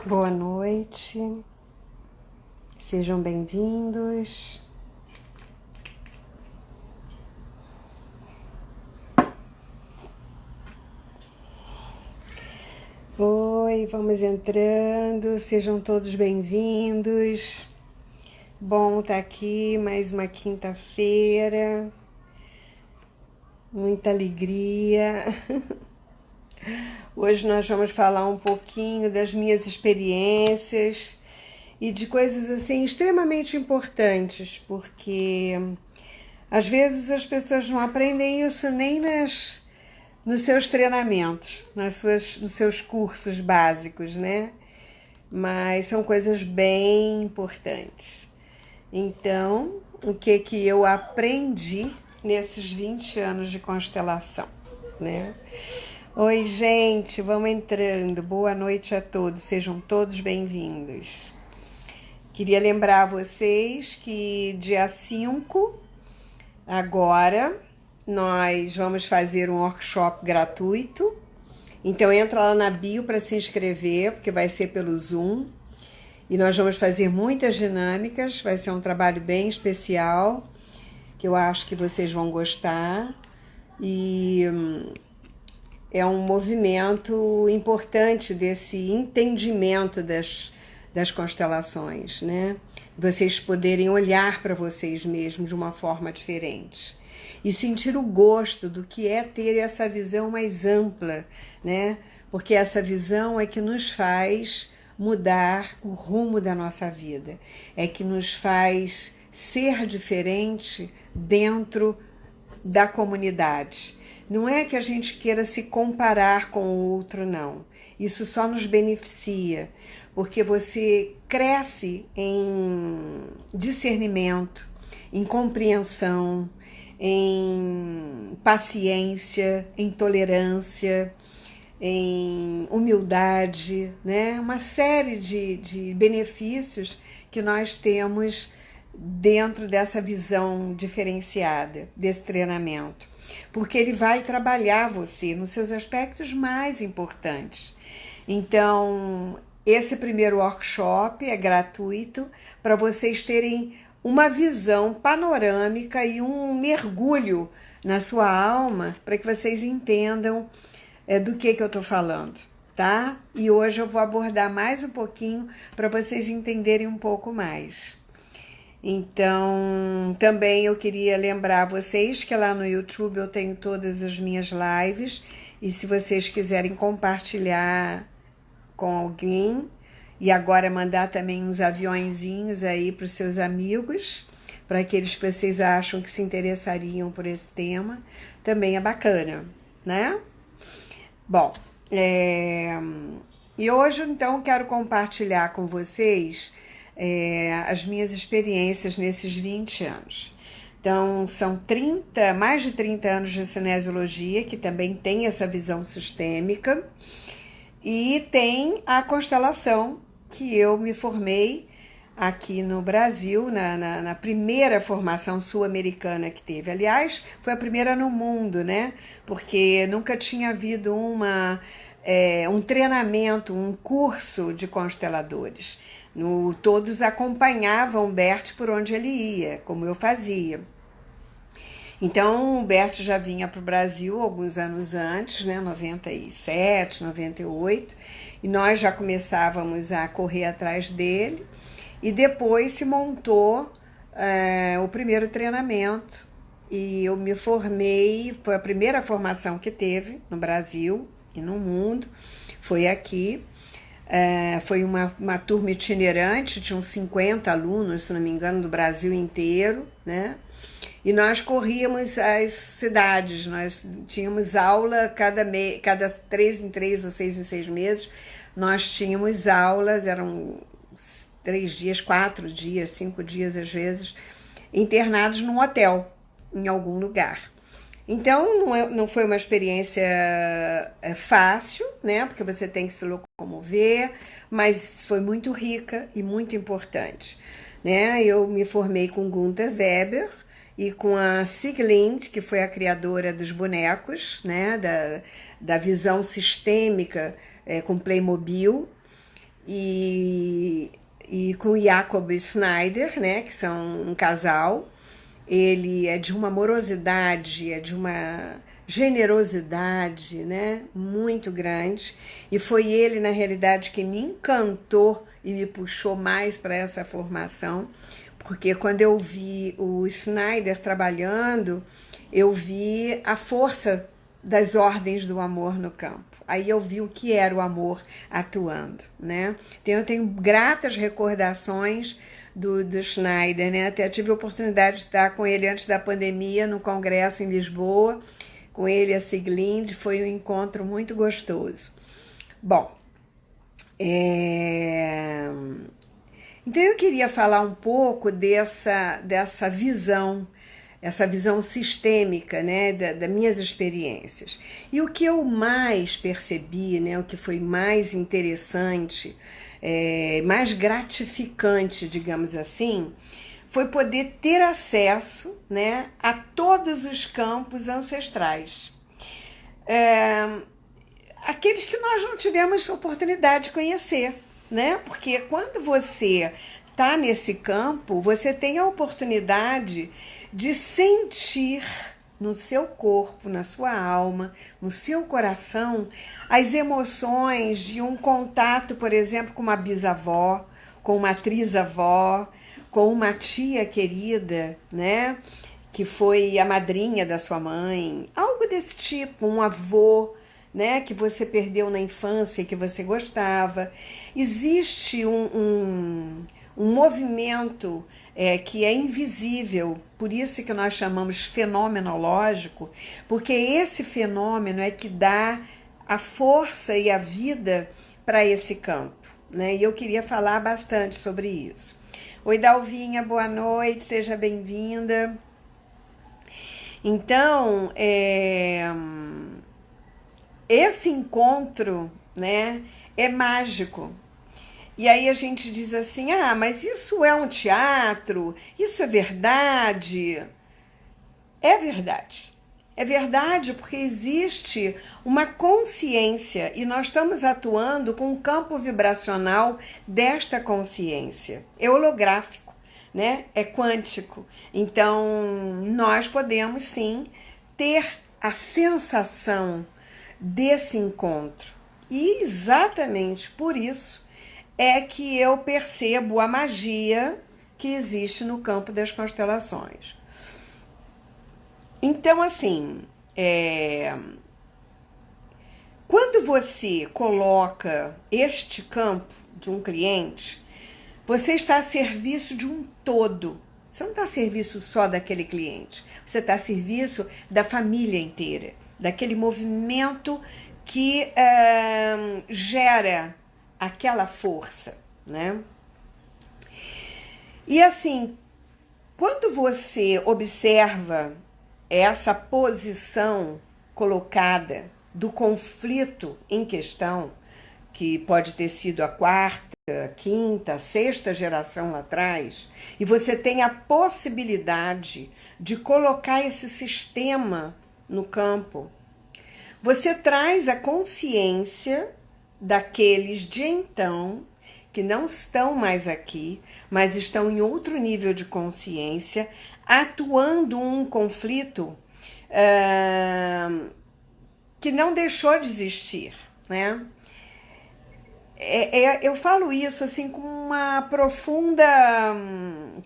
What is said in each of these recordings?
Boa noite, sejam bem-vindos. Oi, vamos entrando, sejam todos bem-vindos. Bom estar aqui mais uma quinta-feira, muita alegria. Hoje nós vamos falar um pouquinho das minhas experiências e de coisas assim extremamente importantes, porque às vezes as pessoas não aprendem isso nem nos seus treinamentos, nos seus cursos básicos, né? Mas são coisas bem importantes. Então, o que eu aprendi nesses 20 anos de constelação, né? Oi, gente, vamos entrando. Boa noite a todos, sejam todos bem-vindos. Queria lembrar vocês que dia 5, agora, nós vamos fazer um workshop gratuito. Então entra lá na bio para se inscrever, porque vai ser pelo Zoom. E nós vamos fazer muitas dinâmicas, vai ser um trabalho bem especial, que eu acho que vocês vão gostar. E é um movimento importante desse entendimento das constelações, né? Vocês poderem olhar para vocês mesmos de uma forma diferente e sentir o gosto do que é ter essa visão mais ampla, né? Porque essa visão é que nos faz mudar o rumo da nossa vida, é que nos faz ser diferente dentro da comunidade. Não é que a gente queira se comparar com o outro, não. Isso só nos beneficia, porque você cresce em discernimento, em compreensão, em paciência, em tolerância, em humildade, né? Uma série de benefícios que nós temos dentro dessa visão diferenciada, desse treinamento. Porque ele vai trabalhar você nos seus aspectos mais importantes. Então, esse primeiro workshop é gratuito para vocês terem uma visão panorâmica e um mergulho na sua alma para que vocês entendam do que eu estou falando, tá? E hoje eu vou abordar mais um pouquinho para vocês entenderem um pouco mais. Então, também eu queria lembrar vocês que lá no YouTube eu tenho todas as minhas lives e se vocês quiserem compartilhar com alguém e agora mandar também uns aviõezinhos aí para os seus amigos, para aqueles que vocês acham que se interessariam por esse tema, também é bacana, né? Bom, e hoje então quero compartilhar com vocês as minhas experiências nesses 20 anos. Então, são mais de 30 anos de cinesiologia, que também tem essa visão sistêmica, e tem a constelação, que eu me formei aqui no Brasil, na primeira formação sul-americana que teve. Aliás, foi a primeira no mundo, né? Porque nunca tinha havido um treinamento, um curso de consteladores. Todos acompanhavam o Bert por onde ele ia, como eu fazia. Então, o Bert já vinha para o Brasil alguns anos antes, né, 97, 98, e nós já começávamos a correr atrás dele, e depois se montou o primeiro treinamento, e eu me formei, foi a primeira formação que teve no Brasil e no mundo, foi aqui. Foi uma turma itinerante, tinham 50 alunos, se não me engano, do Brasil inteiro, né? E nós corríamos as cidades, nós tínhamos aula cada 3 em 3 ou 6 em 6 meses, nós tínhamos aulas, eram 3 dias, 4 dias, 5 dias às vezes, internados num hotel, em algum lugar. Então, não foi uma experiência fácil, né? Porque você tem que se locomover, mas foi muito rica e muito importante, né? Eu me formei com Gunther Weber e com a Sieglind, que foi a criadora dos bonecos, né? Da visão sistêmica com Playmobil. e, e com o Jacob Schneider, né, que são um casal. Ele é de uma amorosidade, é de uma generosidade, né, muito grande. E foi ele, na realidade, que me encantou e me puxou mais para essa formação, porque quando eu vi o Schneider trabalhando, eu vi a força das ordens do amor no campo. Aí eu vi o que era o amor atuando, né? Então eu tenho gratas recordações do Schneider, né? Até tive a oportunidade de estar com ele antes da pandemia no congresso em Lisboa, com ele e a Siglinde, foi um encontro muito gostoso. Bom, então eu queria falar um pouco dessa visão, essa visão sistêmica, né, das minhas experiências. E o que eu mais percebi, né, o que foi mais interessante, mais gratificante, digamos assim, foi poder ter acesso, né, a todos os campos ancestrais. Aqueles que nós não tivemos oportunidade de conhecer, né? Porque quando você está nesse campo, você tem a oportunidade de sentir no seu corpo, na sua alma, no seu coração, as emoções de um contato, por exemplo, com uma bisavó, com uma trisavó, com uma tia querida, né? Que foi a madrinha da sua mãe, algo desse tipo, um avô, né, que você perdeu na infância, que você gostava. Existe um movimento que é invisível, por isso que nós chamamos fenomenológico, porque esse fenômeno é que dá a força e a vida para esse campo, né? E eu queria falar bastante sobre isso. Oi, Dalvinha, boa noite, seja bem-vinda. Então, esse encontro, né, é mágico. E aí a gente diz assim, mas isso é um teatro? Isso é verdade? É verdade. É verdade porque existe uma consciência e nós estamos atuando com um campo vibracional desta consciência. É holográfico, né? É quântico. Então, nós podemos sim ter a sensação desse encontro. E exatamente por isso é que eu percebo a magia que existe no campo das constelações. Então, assim, quando você coloca este campo de um cliente, você está a serviço de um todo. Você não está a serviço só daquele cliente, você está a serviço da família inteira, daquele movimento que gera aquela força, né? E assim, quando você observa essa posição colocada do conflito em questão, que pode ter sido a quarta, quinta, sexta geração lá atrás, e você tem a possibilidade de colocar esse sistema no campo, você traz a consciência daqueles de então que não estão mais aqui, mas estão em outro nível de consciência, atuando um conflito que não deixou de existir, né? Eu falo isso assim com uma profunda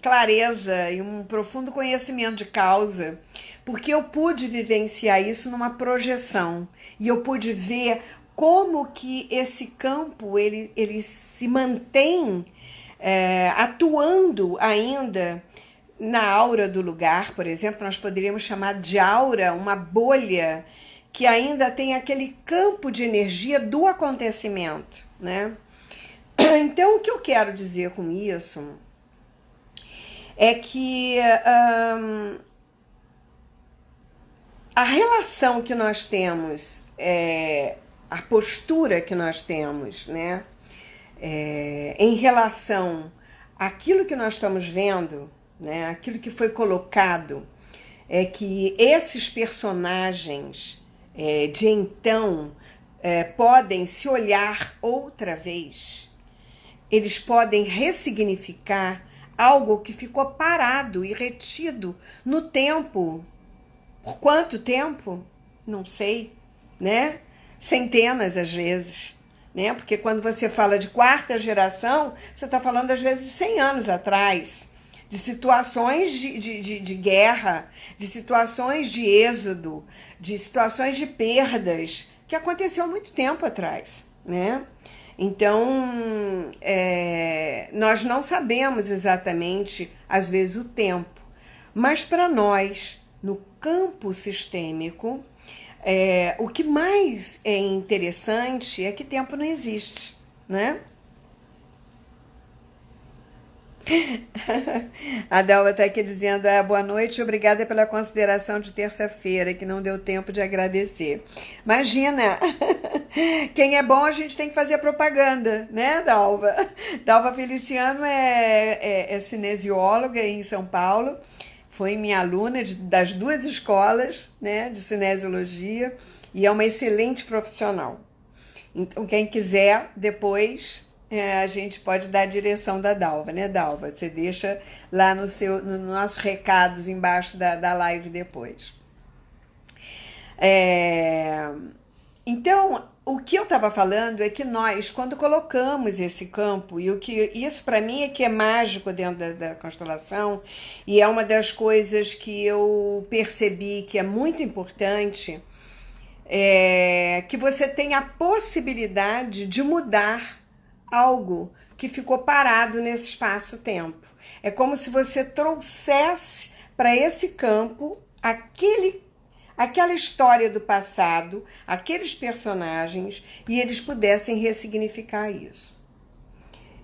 clareza e um profundo conhecimento de causa, porque eu pude vivenciar isso numa projeção e eu pude ver como que esse campo ele se mantém atuando ainda na aura do lugar. Por exemplo, nós poderíamos chamar de aura uma bolha que ainda tem aquele campo de energia do acontecimento, né? Então, o que eu quero dizer com isso é que a relação que nós temos, a postura que nós temos, né, em relação àquilo que nós estamos vendo, né, aquilo que foi colocado, é que esses personagens de então podem se olhar outra vez, eles podem ressignificar algo que ficou parado e retido no tempo. Por quanto tempo? Não sei, né? Centenas às vezes, né? Porque quando você fala de quarta geração, você está falando às vezes de 100 anos atrás, de situações de guerra, de situações de êxodo, de situações de perdas, que aconteceu há muito tempo atrás, né? Então, nós não sabemos exatamente, às vezes, o tempo, mas para nós, no campo sistêmico, o que mais é interessante é que tempo não existe, né? A Dalva está aqui dizendo, boa noite, obrigada pela consideração de terça-feira, que não deu tempo de agradecer. Imagina, quem é bom a gente tem que fazer propaganda, né, Dalva? Dalva Feliciano é cinesióloga em São Paulo, foi minha aluna das duas escolas, né, de cinesiologia, e é uma excelente profissional. Então, quem quiser, depois... a gente pode dar a direção da Dalva, né, Dalva? Você deixa lá nos nossos recados embaixo da live depois. Então, o que eu estava falando é que nós, quando colocamos esse campo, e isso para mim é que é mágico dentro da constelação, e é uma das coisas que eu percebi que é muito importante, que você tem a possibilidade de mudar algo que ficou parado nesse espaço-tempo. É como se você trouxesse para esse campo aquela história do passado, aqueles personagens, e eles pudessem ressignificar isso.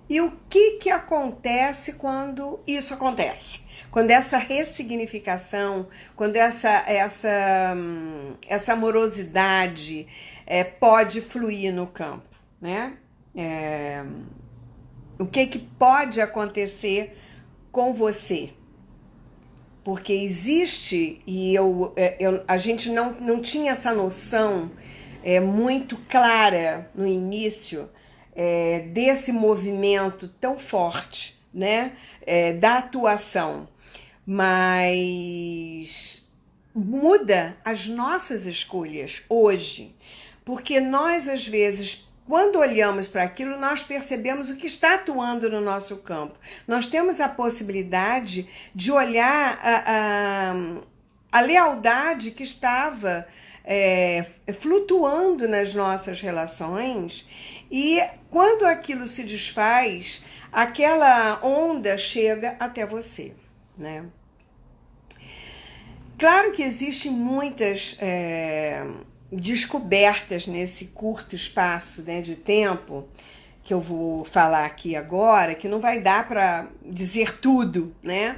E o que acontece quando isso acontece? Quando essa ressignificação, quando essa amorosidade pode fluir no campo, né? O que pode acontecer com você? Porque existe, e a gente não tinha essa noção muito clara no início desse movimento tão forte, né, da atuação, mas muda as nossas escolhas hoje, porque nós às vezes, quando olhamos para aquilo, nós percebemos o que está atuando no nosso campo. Nós temos a possibilidade de olhar a lealdade que estava flutuando nas nossas relações, e quando aquilo se desfaz, aquela onda chega até você, né? Claro que existem muitas descobertas nesse curto espaço, né, de tempo que eu vou falar aqui agora, que não vai dar para dizer tudo, né,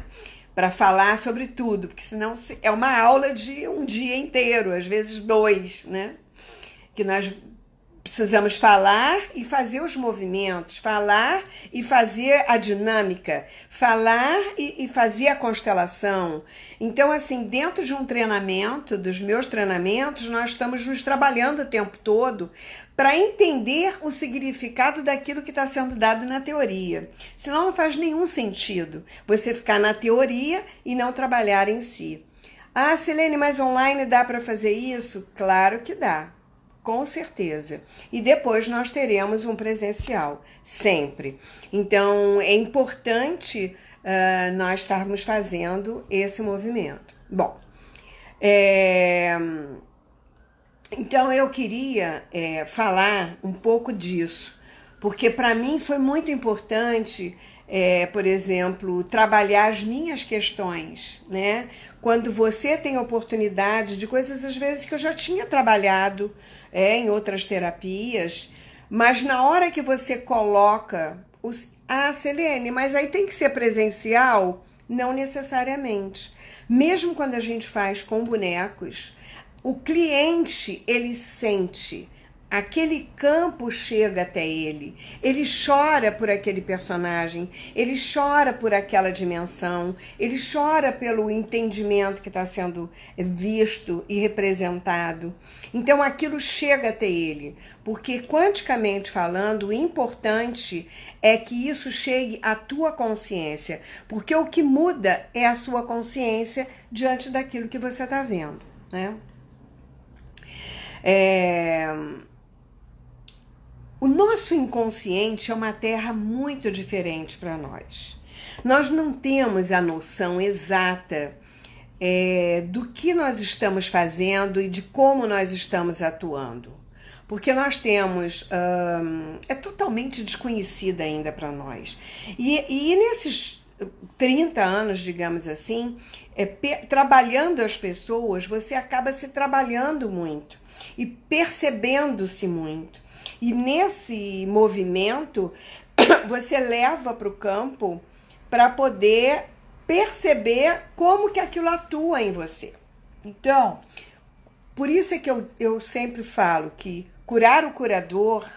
para falar sobre tudo, porque senão é uma aula de um dia inteiro, às vezes 2, né, que nós precisamos falar e fazer os movimentos, falar e fazer a dinâmica, falar e fazer a constelação. Então, assim, dentro de um treinamento, dos meus treinamentos, nós estamos nos trabalhando o tempo todo para entender o significado daquilo que está sendo dado na teoria. Senão não faz nenhum sentido você ficar na teoria e não trabalhar em si. Ah, Silene, mas online dá para fazer isso? Claro que dá. Com certeza. E depois nós teremos um presencial, sempre. Então, é importante nós estarmos fazendo esse movimento. Bom, então eu queria falar um pouco disso, porque para mim foi muito importante, por exemplo, trabalhar as minhas questões, né? Quando você tem oportunidade de coisas, às vezes, que eu já tinha trabalhado em outras terapias, mas na hora que você coloca... Selene, mas aí tem que ser presencial? Não necessariamente. Mesmo quando a gente faz com bonecos, o cliente, ele sente aquele campo chega até ele. Ele chora por aquele personagem, ele chora por aquela dimensão, ele chora pelo entendimento que está sendo visto e representado. Então aquilo chega até ele, porque quanticamente falando, o importante é que isso chegue à tua consciência, porque o que muda é a sua consciência diante daquilo que você está vendo, né? O nosso inconsciente é uma terra muito diferente para nós. Nós não temos a noção exata do que nós estamos fazendo e de como nós estamos atuando. Porque nós temos... é totalmente desconhecida ainda para nós. E nesses 30 anos, digamos assim, trabalhando as pessoas, você acaba se trabalhando muito e percebendo-se muito. E nesse movimento, você leva para o campo para poder perceber como que aquilo atua em você. Então, por isso é que eu sempre falo que curar o curador,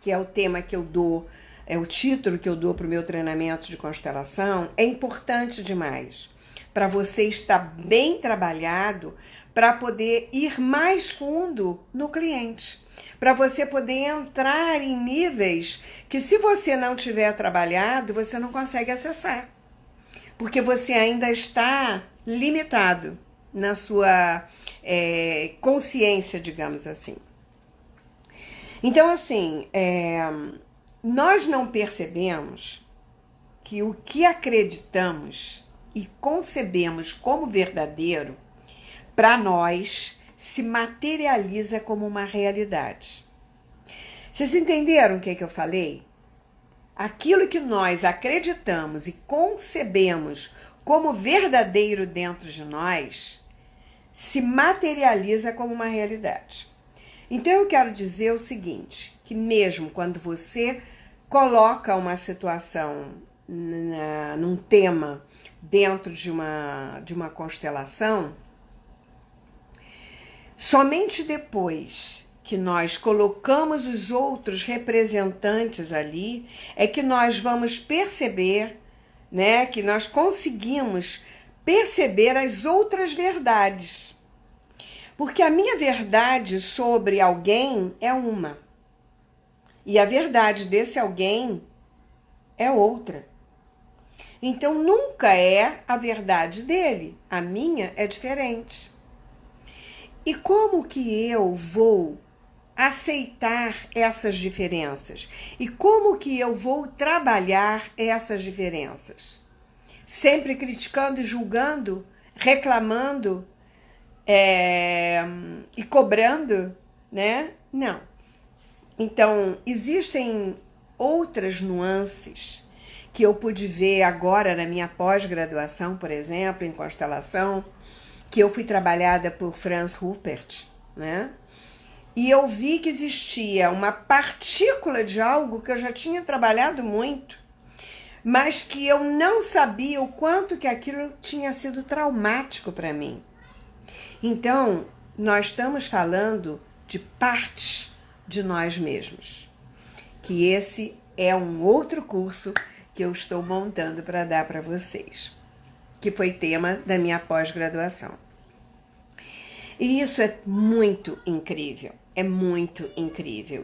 que é o tema que eu dou, é o título que eu dou para o meu treinamento de constelação, é importante demais para você estar bem trabalhado, para poder ir mais fundo no cliente, para você poder entrar em níveis que, se você não tiver trabalhado, você não consegue acessar, porque você ainda está limitado na sua consciência, digamos assim. Então, assim, nós não percebemos que o que acreditamos e concebemos como verdadeiro, para nós, se materializa como uma realidade. Vocês entenderam o que eu falei? Aquilo que nós acreditamos e concebemos como verdadeiro dentro de nós, se materializa como uma realidade. Então eu quero dizer o seguinte, que mesmo quando você coloca uma situação, num tema dentro de uma constelação, somente depois que nós colocamos os outros representantes ali, é que nós vamos perceber, né, que nós conseguimos perceber as outras verdades. Porque a minha verdade sobre alguém é uma, e a verdade desse alguém é outra. Então nunca é a verdade dele, a minha é diferente. E como que eu vou aceitar essas diferenças? E como que eu vou trabalhar essas diferenças? Sempre criticando e julgando, reclamando e cobrando, né? Não. Então, existem outras nuances que eu pude ver agora na minha pós-graduação, por exemplo, em constelação, que eu fui trabalhada por Franz Ruppert, né? E eu vi que existia uma partícula de algo que eu já tinha trabalhado muito, mas que eu não sabia o quanto que aquilo tinha sido traumático para mim. Então, nós estamos falando de partes de nós mesmos, que esse é um outro curso que eu estou montando para dar para vocês, que foi tema da minha pós-graduação. E isso é muito incrível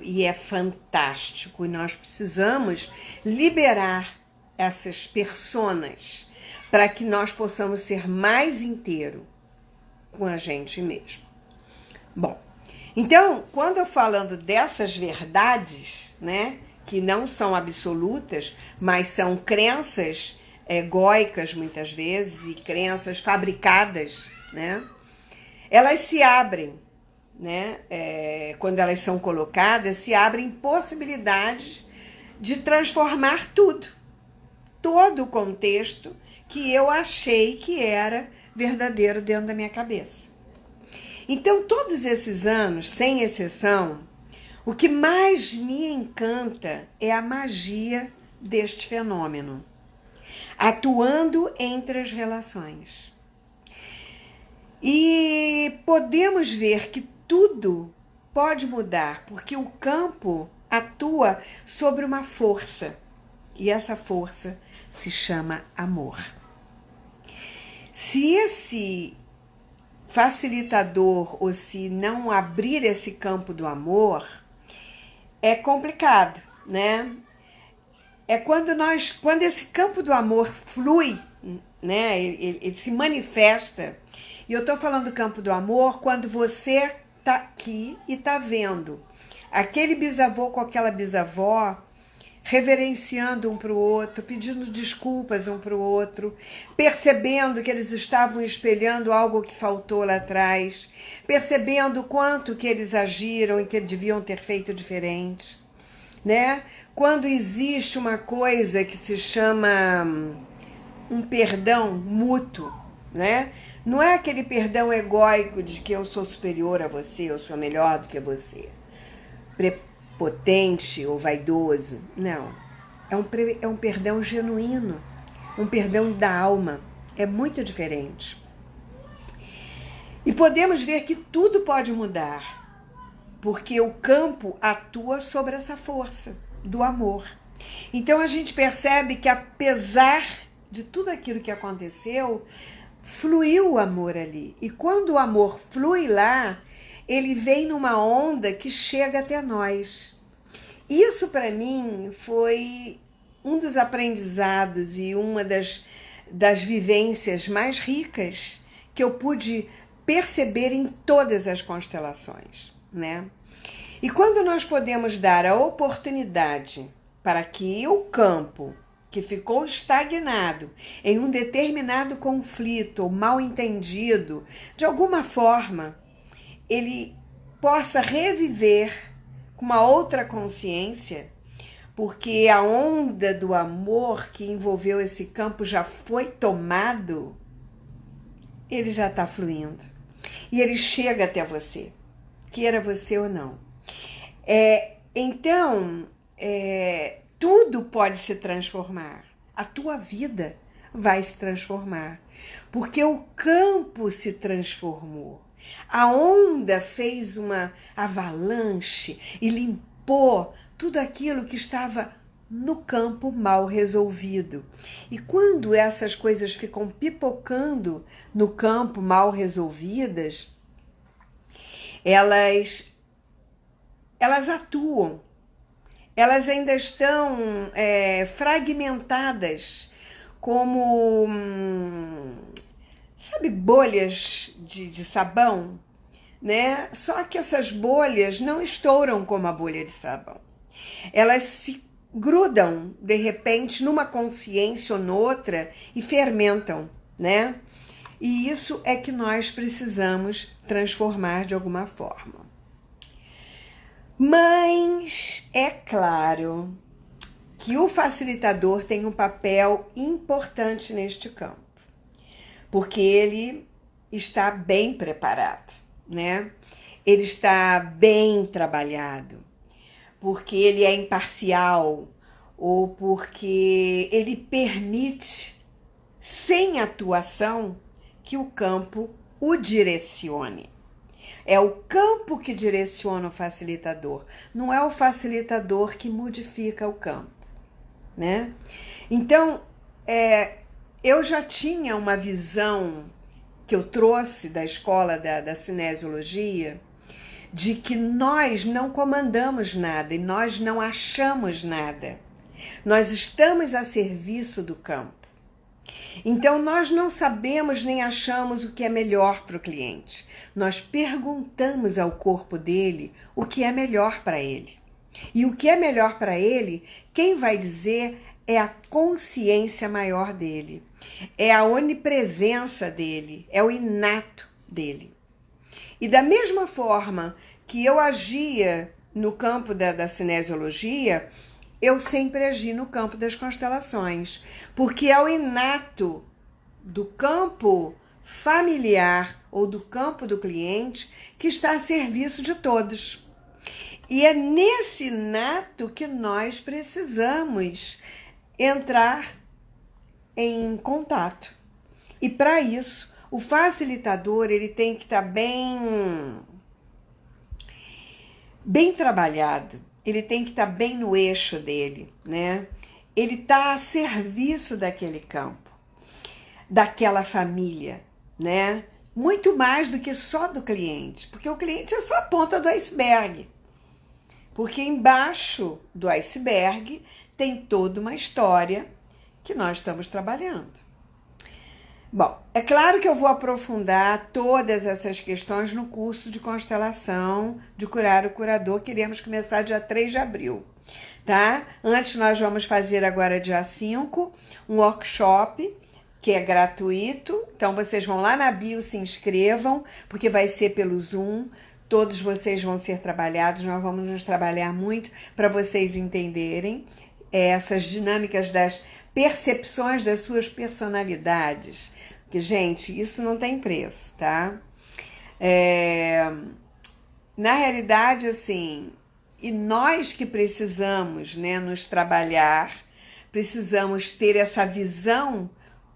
e é fantástico, e nós precisamos liberar essas personas para que nós possamos ser mais inteiro com a gente mesmo. Bom, então, quando eu falando dessas verdades, né, que não são absolutas, mas são crenças egóicas muitas vezes e crenças fabricadas, né, elas se abrem, né, quando elas são colocadas, se abrem possibilidades de transformar tudo, todo o contexto que eu achei que era verdadeiro dentro da minha cabeça. Então, todos esses anos, sem exceção, o que mais me encanta é a magia deste fenômeno, atuando entre as relações. E podemos ver que tudo pode mudar, porque o campo atua sobre uma força, e essa força se chama amor. Se esse facilitador, ou se não abrir esse campo do amor, é complicado, né? É quando esse campo do amor flui, né? Ele se manifesta. E eu tô falando do campo do amor quando você tá aqui e tá vendo aquele bisavô com aquela bisavó reverenciando um para o outro, pedindo desculpas um para o outro, percebendo que eles estavam espelhando algo que faltou lá atrás, percebendo o quanto que eles agiram e que deviam ter feito diferente, né? Quando existe uma coisa que se chama um perdão mútuo, né? Não é aquele perdão egóico de que eu sou superior a você, eu sou melhor do que você, prepotente ou vaidoso. Não. É um perdão genuíno, um perdão da alma. É muito diferente. E podemos ver que tudo pode mudar, porque o campo atua sobre essa força do amor. Então a gente percebe que, apesar de tudo aquilo que aconteceu, fluiu o amor ali. E quando o amor flui lá, ele vem numa onda que chega até nós. Isso, para mim, foi um dos aprendizados e uma das vivências mais ricas que eu pude perceber em todas as constelações, né? E quando nós podemos dar a oportunidade para que o campo que ficou estagnado em um determinado conflito ou mal entendido, de alguma forma, ele possa reviver com uma outra consciência, porque a onda do amor que envolveu esse campo já foi tomado, ele já está fluindo. E ele chega até você, queira você ou não. Então, tudo pode se transformar. A tua vida vai se transformar, porque o campo se transformou. A onda fez uma avalanche e limpou tudo aquilo que estava no campo mal resolvido. E quando essas coisas ficam pipocando no campo mal resolvidas, elas atuam. Elas ainda estão fragmentadas, como, sabe, bolhas de sabão, né? Só que essas bolhas não estouram como a bolha de sabão. Elas se grudam, de repente, numa consciência ou noutra e fermentam, né? E isso é que nós precisamos transformar de alguma forma. Mas é claro que o facilitador tem um papel importante neste campo, porque ele está bem preparado, né? Ele está bem trabalhado, porque ele é imparcial ou porque ele permite, sem atuação, que o campo o direcione. É o campo que direciona o facilitador, não é o facilitador que modifica o campo, né? Então, eu já tinha uma visão que eu trouxe da escola da cinesiologia, de que nós não comandamos nada e nós não achamos nada. Nós estamos a serviço do campo. Então, nós não sabemos nem achamos o que é melhor para o cliente. Nós perguntamos ao corpo dele o que é melhor para ele. E o que é melhor para ele, quem vai dizer é a consciência maior dele. É a onipresença dele, é o inato dele. E da mesma forma que eu agia no campo da cinesiologia, eu sempre agi no campo das constelações, porque é o inato do campo familiar ou do campo do cliente que está a serviço de todos. E é nesse inato que nós precisamos entrar em contato. E para isso, o facilitador ele tem que estar bem bem trabalhado, ele tem que estar bem no eixo dele, né? Ele está a serviço daquele campo, daquela família, né? Muito mais do que só do cliente, porque o cliente é só a ponta do iceberg. Porque embaixo do iceberg tem toda uma história que nós estamos trabalhando. Bom, é claro que eu vou aprofundar todas essas questões no curso de constelação de Curar o Curador, que iremos começar dia 3 de abril, tá? Antes nós vamos fazer agora dia 5, um workshop que é gratuito, então vocês vão lá na bio, se inscrevam, porque vai ser pelo Zoom, todos vocês vão ser trabalhados, nós vamos nos trabalhar muito para vocês entenderem essas dinâmicas das percepções das suas personalidades, que, gente, isso não tem preço, tá? Na realidade, assim, e nós que precisamos, né, nos trabalhar, precisamos ter essa visão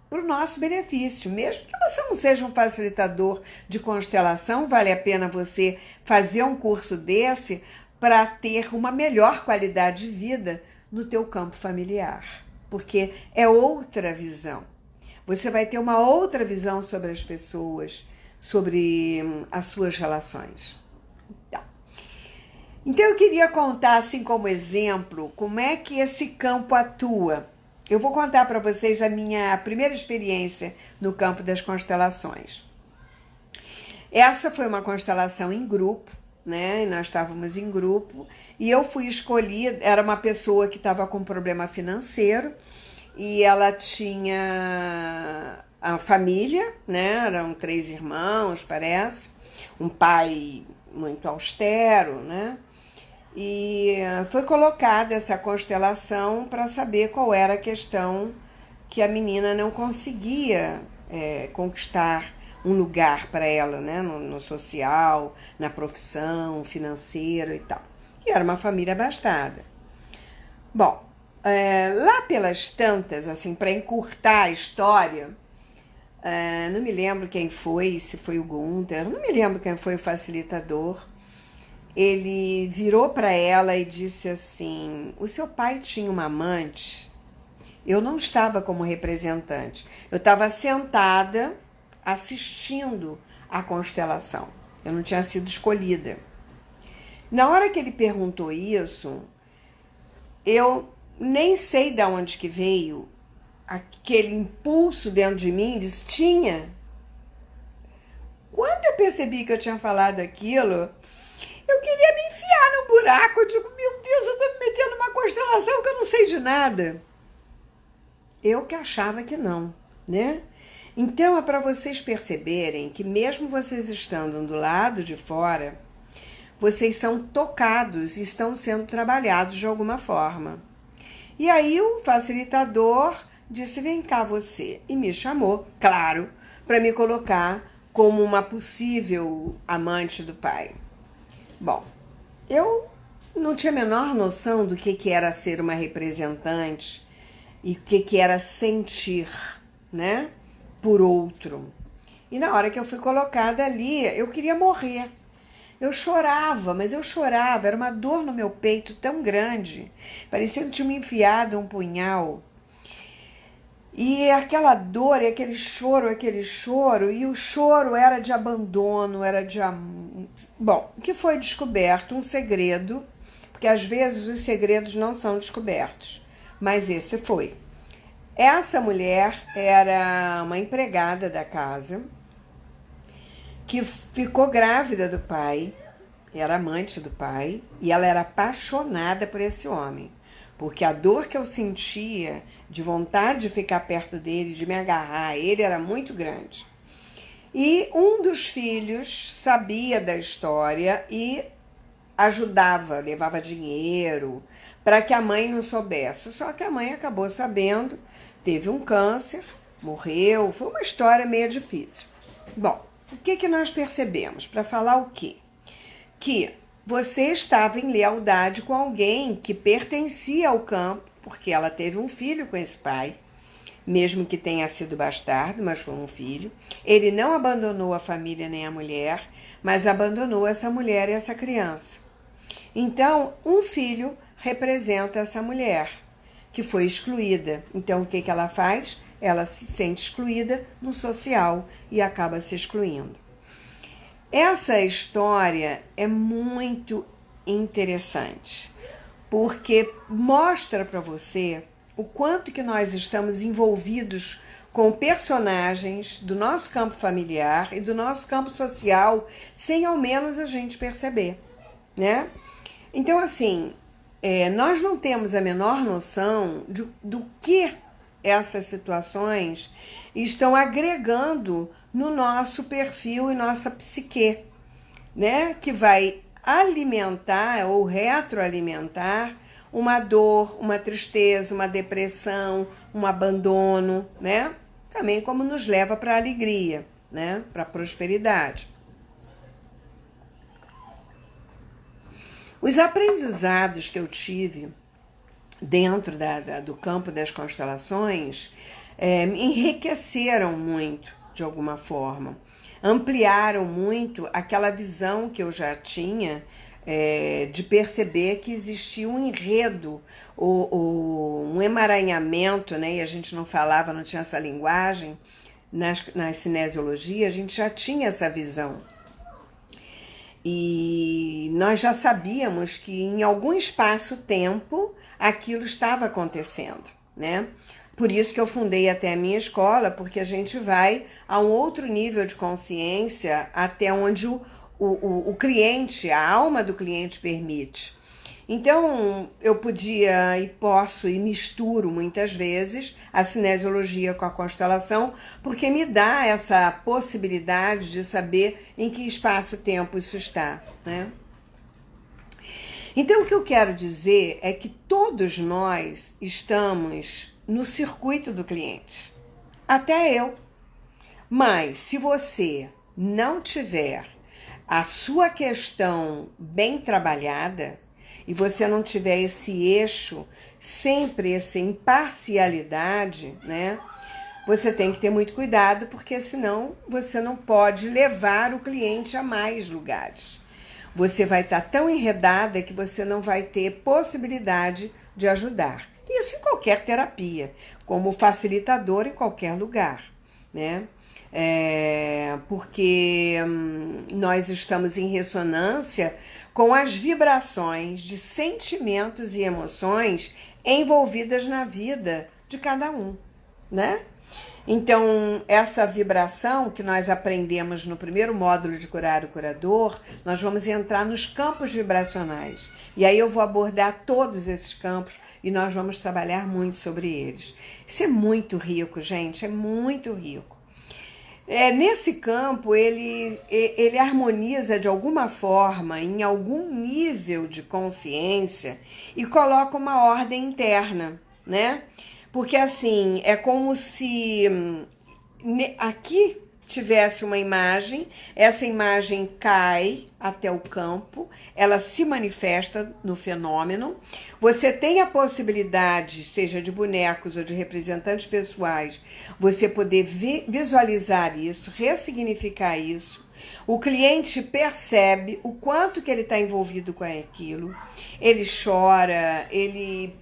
para o nosso benefício. Mesmo que você não seja um facilitador de constelação, vale a pena você fazer um curso desse para ter uma melhor qualidade de vida no teu campo familiar, porque é outra visão. Você vai ter uma outra visão sobre as pessoas, sobre as suas relações. Então eu queria contar, assim como exemplo, como é que esse campo atua. Eu vou contar para vocês a minha primeira experiência no campo das constelações. Essa foi uma constelação em grupo, né? Nós estávamos em grupo e eu fui escolhida, era uma pessoa que estava com problema financeiro e ela tinha a família, né? Eram 3 irmãos, parece, um pai muito austero, né? E foi colocada essa constelação para saber qual era a questão que a menina não conseguia conquistar um lugar para ela, né? No social, na profissão, financeiro e tal. E era uma família abastada. Bom, lá pelas tantas, assim, para encurtar a história, não me lembro quem foi, se foi o Gunther, não me lembro quem foi o facilitador. Ele virou para ela e disse assim: o seu pai tinha uma amante? Eu não estava como representante, eu estava sentada assistindo a constelação, eu não tinha sido escolhida. Na hora que ele perguntou isso, eu nem sei de onde que veio aquele impulso dentro de mim, disse: tinha. Quando eu percebi que eu tinha falado aquilo, eu queria me enfiar num buraco. Eu digo: meu Deus, eu estou me metendo numa constelação que eu não sei de nada. Eu que achava que não, né? Então é para vocês perceberem que mesmo vocês estando do lado de fora, vocês são tocados e estão sendo trabalhados de alguma forma. E aí o facilitador disse: vem cá você. E me chamou, claro, para me colocar como uma possível amante do pai. Bom, eu não tinha a menor noção do que era ser uma representante e o que era sentir, né, por outro. E na hora que eu fui colocada ali, eu queria morrer. Eu chorava, mas eu chorava, era uma dor no meu peito tão grande, parecia que tinha me enfiado um punhal. E aquela dor, e aquele choro, e o choro era de abandono, era de... Bom, o que foi descoberto? Um segredo, porque às vezes os segredos não são descobertos, mas esse foi. Essa mulher era uma empregada da casa, que ficou grávida do pai, era amante do pai, e ela era apaixonada por esse homem, porque a dor que eu sentia de vontade de ficar perto dele, de me agarrar a ele, era muito grande. E um dos filhos sabia da história e ajudava, levava dinheiro para que a mãe não soubesse. Só que a mãe acabou sabendo, teve um câncer, morreu, foi uma história meio difícil. Bom, o que nós percebemos? Para falar o quê? Que você estava em lealdade com alguém que pertencia ao campo, porque ela teve um filho com esse pai, mesmo que tenha sido bastardo, mas foi um filho. Ele não abandonou a família nem a mulher, mas abandonou essa mulher e essa criança. Então, um filho representa essa mulher que foi excluída. Então, o que ela faz? Ela se sente excluída no social e acaba se excluindo. Essa história é muito interessante, porque mostra para você o quanto que nós estamos envolvidos com personagens do nosso campo familiar e do nosso campo social, sem ao menos a gente perceber, né? Então, assim, nós não temos a menor noção do que essas situações estão agregando no nosso perfil e nossa psique, né? Que vai alimentar ou retroalimentar uma dor, uma tristeza, uma depressão, um abandono, né? Também como nos leva para a alegria, né? Para a prosperidade. Os aprendizados que eu tive dentro do campo das constelações me enriqueceram muito, de alguma forma. Ampliaram muito aquela visão que eu já tinha de perceber que existia um enredo, um emaranhamento, né? E a gente não falava, não tinha essa linguagem. Na cinesiologia, a gente já tinha essa visão. E nós já sabíamos que em algum espaço-tempo aquilo estava acontecendo, né? Por isso que eu fundei até a minha escola, porque a gente vai a um outro nível de consciência até onde o cliente, a alma do cliente permite. Então, eu podia e posso e misturo muitas vezes a cinesiologia com a constelação, porque me dá essa possibilidade de saber em que espaço-tempo isso está, né? Então, o que eu quero dizer é que todos nós estamos no circuito do cliente, até eu. Mas, se você não tiver a sua questão bem trabalhada, e você não tiver esse eixo, sempre essa imparcialidade, né? Você tem que ter muito cuidado, porque senão você não pode levar o cliente a mais lugares. Você vai estar tão enredada que você não vai ter possibilidade de ajudar. Isso em qualquer terapia, como facilitador em qualquer lugar, né? Porque nós estamos em ressonância com as vibrações de sentimentos e emoções envolvidas na vida de cada um, né? Então, essa vibração que nós aprendemos no primeiro módulo de Curar o Curador, nós vamos entrar nos campos vibracionais. E aí eu vou abordar todos esses campos e nós vamos trabalhar muito sobre eles. Isso é muito rico, gente, é muito rico. Nesse campo, ele harmoniza de alguma forma, em algum nível de consciência, e coloca uma ordem interna, né? Porque assim, é como se aqui tivesse uma imagem, essa imagem cai até o campo, ela se manifesta no fenômeno. Você tem a possibilidade, seja de bonecos ou de representantes pessoais, você poder visualizar isso, ressignificar isso. O cliente percebe o quanto que ele está envolvido com aquilo, ele chora, ele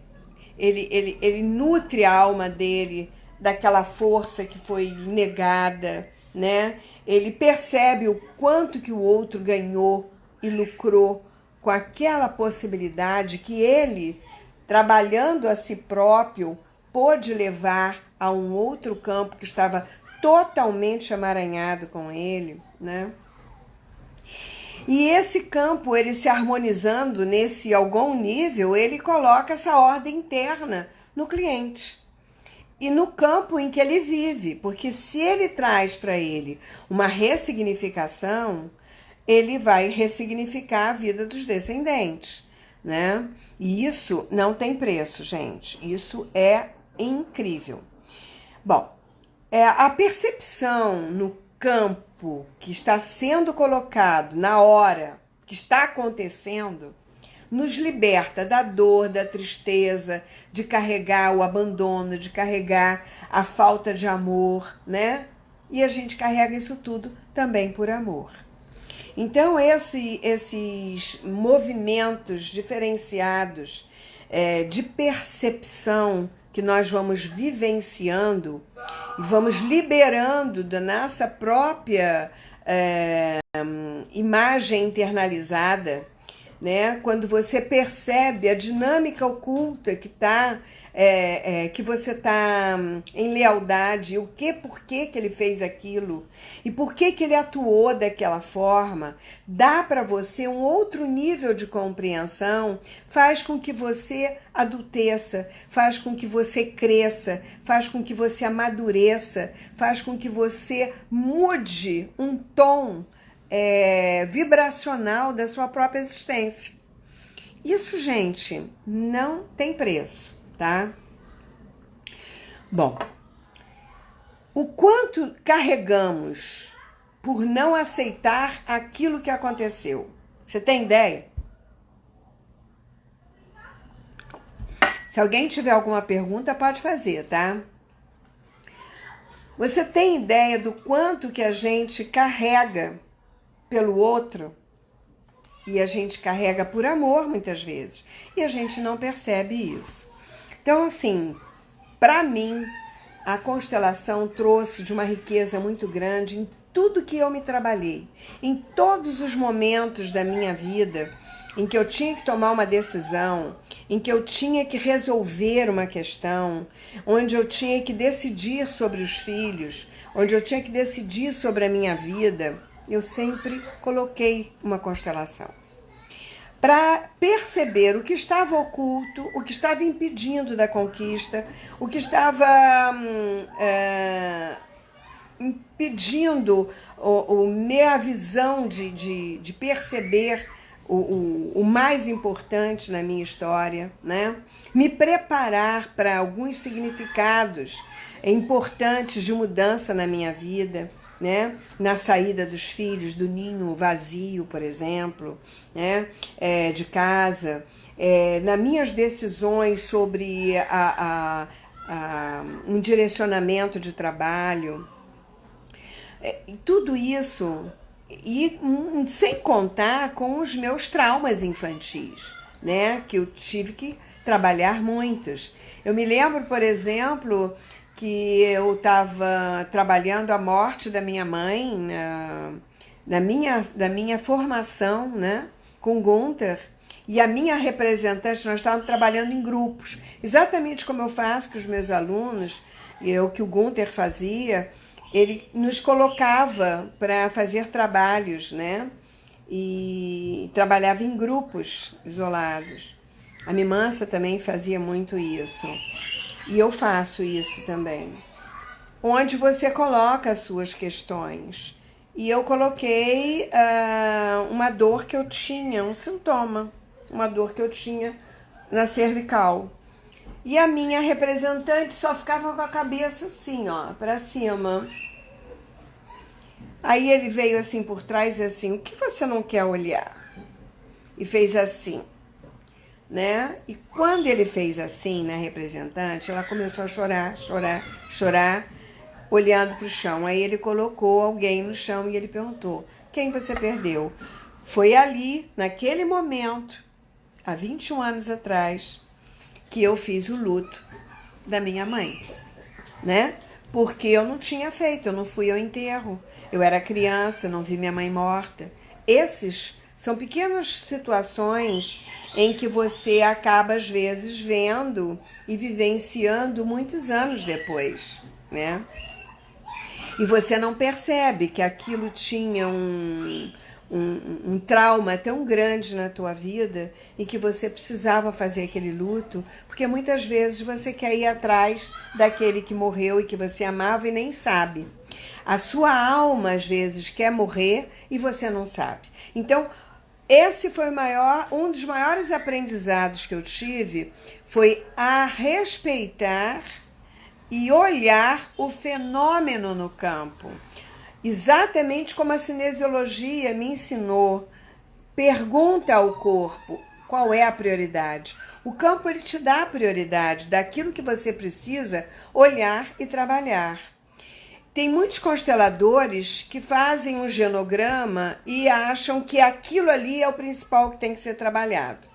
nutre a alma dele daquela força que foi negada, né? Ele percebe o quanto que o outro ganhou e lucrou com aquela possibilidade que ele, trabalhando a si próprio, pôde levar a um outro campo que estava totalmente emaranhado com ele, né? E esse campo, ele se harmonizando nesse algum nível, ele coloca essa ordem interna no cliente. E no campo em que ele vive, porque se ele traz para ele uma ressignificação, ele vai ressignificar a vida dos descendentes, né? E isso não tem preço, gente. Isso é incrível. Bom, a percepção no campo que está sendo colocado na hora que está acontecendo nos liberta da dor, da tristeza, de carregar o abandono, de carregar a falta de amor, né? E a gente carrega isso tudo também por amor. Então, esses movimentos diferenciados de percepção que nós vamos vivenciando e vamos liberando da nossa própria imagem internalizada, né? Quando você percebe a dinâmica oculta que você está em lealdade, por que ele fez aquilo e por que ele atuou daquela forma, dá para você um outro nível de compreensão, faz com que você adulteça, faz com que você cresça, faz com que você amadureça, faz com que você mude um tom vibracional da sua própria existência. Isso, gente, não tem preço, tá? Bom, o quanto carregamos por não aceitar aquilo que aconteceu? Você tem ideia? Se alguém tiver alguma pergunta, pode fazer, tá? Você tem ideia do quanto que a gente carrega pelo outro? E a gente carrega por amor, muitas vezes. E a gente não percebe isso. Então, assim, para mim, a constelação trouxe de uma riqueza muito grande em tudo que eu me trabalhei. Em todos os momentos da minha vida em que eu tinha que tomar uma decisão, em que eu tinha que resolver uma questão, onde eu tinha que decidir sobre os filhos, onde eu tinha que decidir sobre a minha vida, eu sempre coloquei uma constelação. Para perceber o que estava oculto, o que estava impedindo da conquista, o que estava impedindo minha visão de perceber o mais importante na minha história, né? Me preparar para alguns significados importantes de mudança na minha vida, né? Na saída dos filhos do ninho vazio, por exemplo, né? De casa, nas minhas decisões sobre um direcionamento de trabalho, tudo isso, e sem contar com os meus traumas infantis, né? Que eu tive que trabalhar muitos. Eu me lembro, por exemplo, que eu estava trabalhando a morte da minha mãe da minha formação, né, com Gunther, e a minha representante, nós estávamos trabalhando em grupos, exatamente como eu faço com os meus alunos, o que o Gunther fazia, ele nos colocava para fazer trabalhos, né, e trabalhava em grupos isolados. A Mimansa também fazia muito isso. E eu faço isso também, onde você coloca as suas questões. E eu coloquei uma dor que eu tinha, um sintoma, uma dor que eu tinha na cervical. E a minha representante só ficava com a cabeça assim, ó, para cima. Aí ele veio assim por trás e assim, o que você não quer olhar? E fez assim. Né? E quando ele fez assim na representante, ela começou a chorar, olhando para o chão. Aí ele colocou alguém no chão e ele perguntou, quem você perdeu? Foi ali, naquele momento, há 21 anos atrás, que eu fiz o luto da minha mãe, né? Porque eu não tinha feito, eu não fui ao enterro. Eu era criança, não vi minha mãe morta. Esses são pequenas situações em que você acaba, às vezes, vendo e vivenciando muitos anos depois, né? E você não percebe que aquilo tinha um trauma tão grande na tua vida e que você precisava fazer aquele luto, porque muitas vezes você quer ir atrás daquele que morreu e que você amava e nem sabe. A sua alma, às vezes, quer morrer e você não sabe. Então, esse foi um dos maiores aprendizados que eu tive, foi a respeitar e olhar o fenômeno no campo. Exatamente como a cinesiologia me ensinou. Pergunta ao corpo qual é a prioridade. O campo ele te dá a prioridade daquilo que você precisa olhar e trabalhar. Tem muitos consteladores que fazem um genograma e acham que aquilo ali é o principal que tem que ser trabalhado.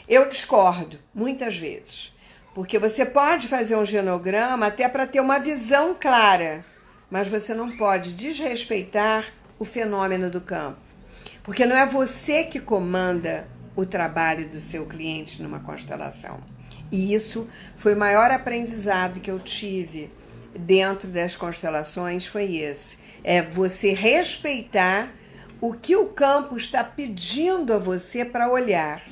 Eu discordo, muitas vezes, porque você pode fazer um genograma até para ter uma visão clara, mas você não pode desrespeitar o fenômeno do campo, porque não é você que comanda o trabalho do seu cliente numa constelação. E isso foi o maior aprendizado que eu tive dentro das constelações, foi esse. É você respeitar o que o campo está pedindo a você para olhar.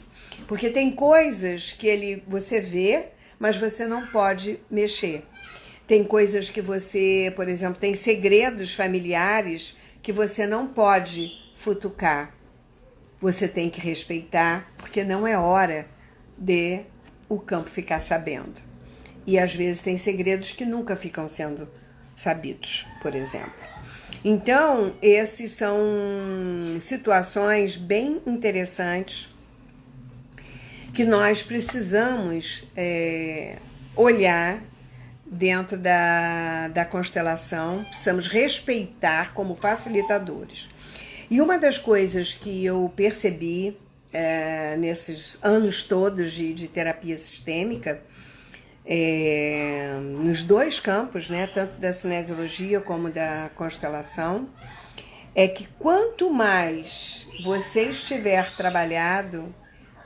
Porque tem coisas que você vê, mas você não pode mexer. Tem coisas que você, por exemplo, tem segredos familiares que você não pode futucar. Você tem que respeitar, porque não é hora de o campo ficar sabendo. E às vezes tem segredos que nunca ficam sendo sabidos, por exemplo. Então, essas são situações bem interessantes que nós precisamos olhar dentro da constelação, precisamos respeitar como facilitadores. E uma das coisas que eu percebi nesses anos todos de terapia sistêmica, nos dois campos, né, tanto da cinesiologia como da constelação, é que quanto mais você estiver trabalhado,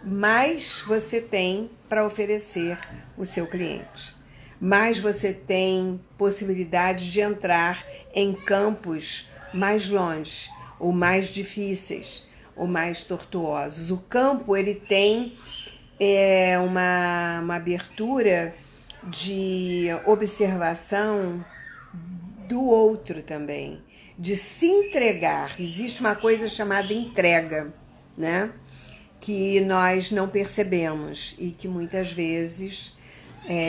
mais você tem para oferecer o seu cliente. Mais você tem possibilidade de entrar em campos mais longe, ou mais difíceis, ou mais tortuosos. O campo, ele tem uma abertura de observação do outro também, de se entregar. Existe uma coisa chamada entrega, né? Que nós não percebemos e que muitas vezes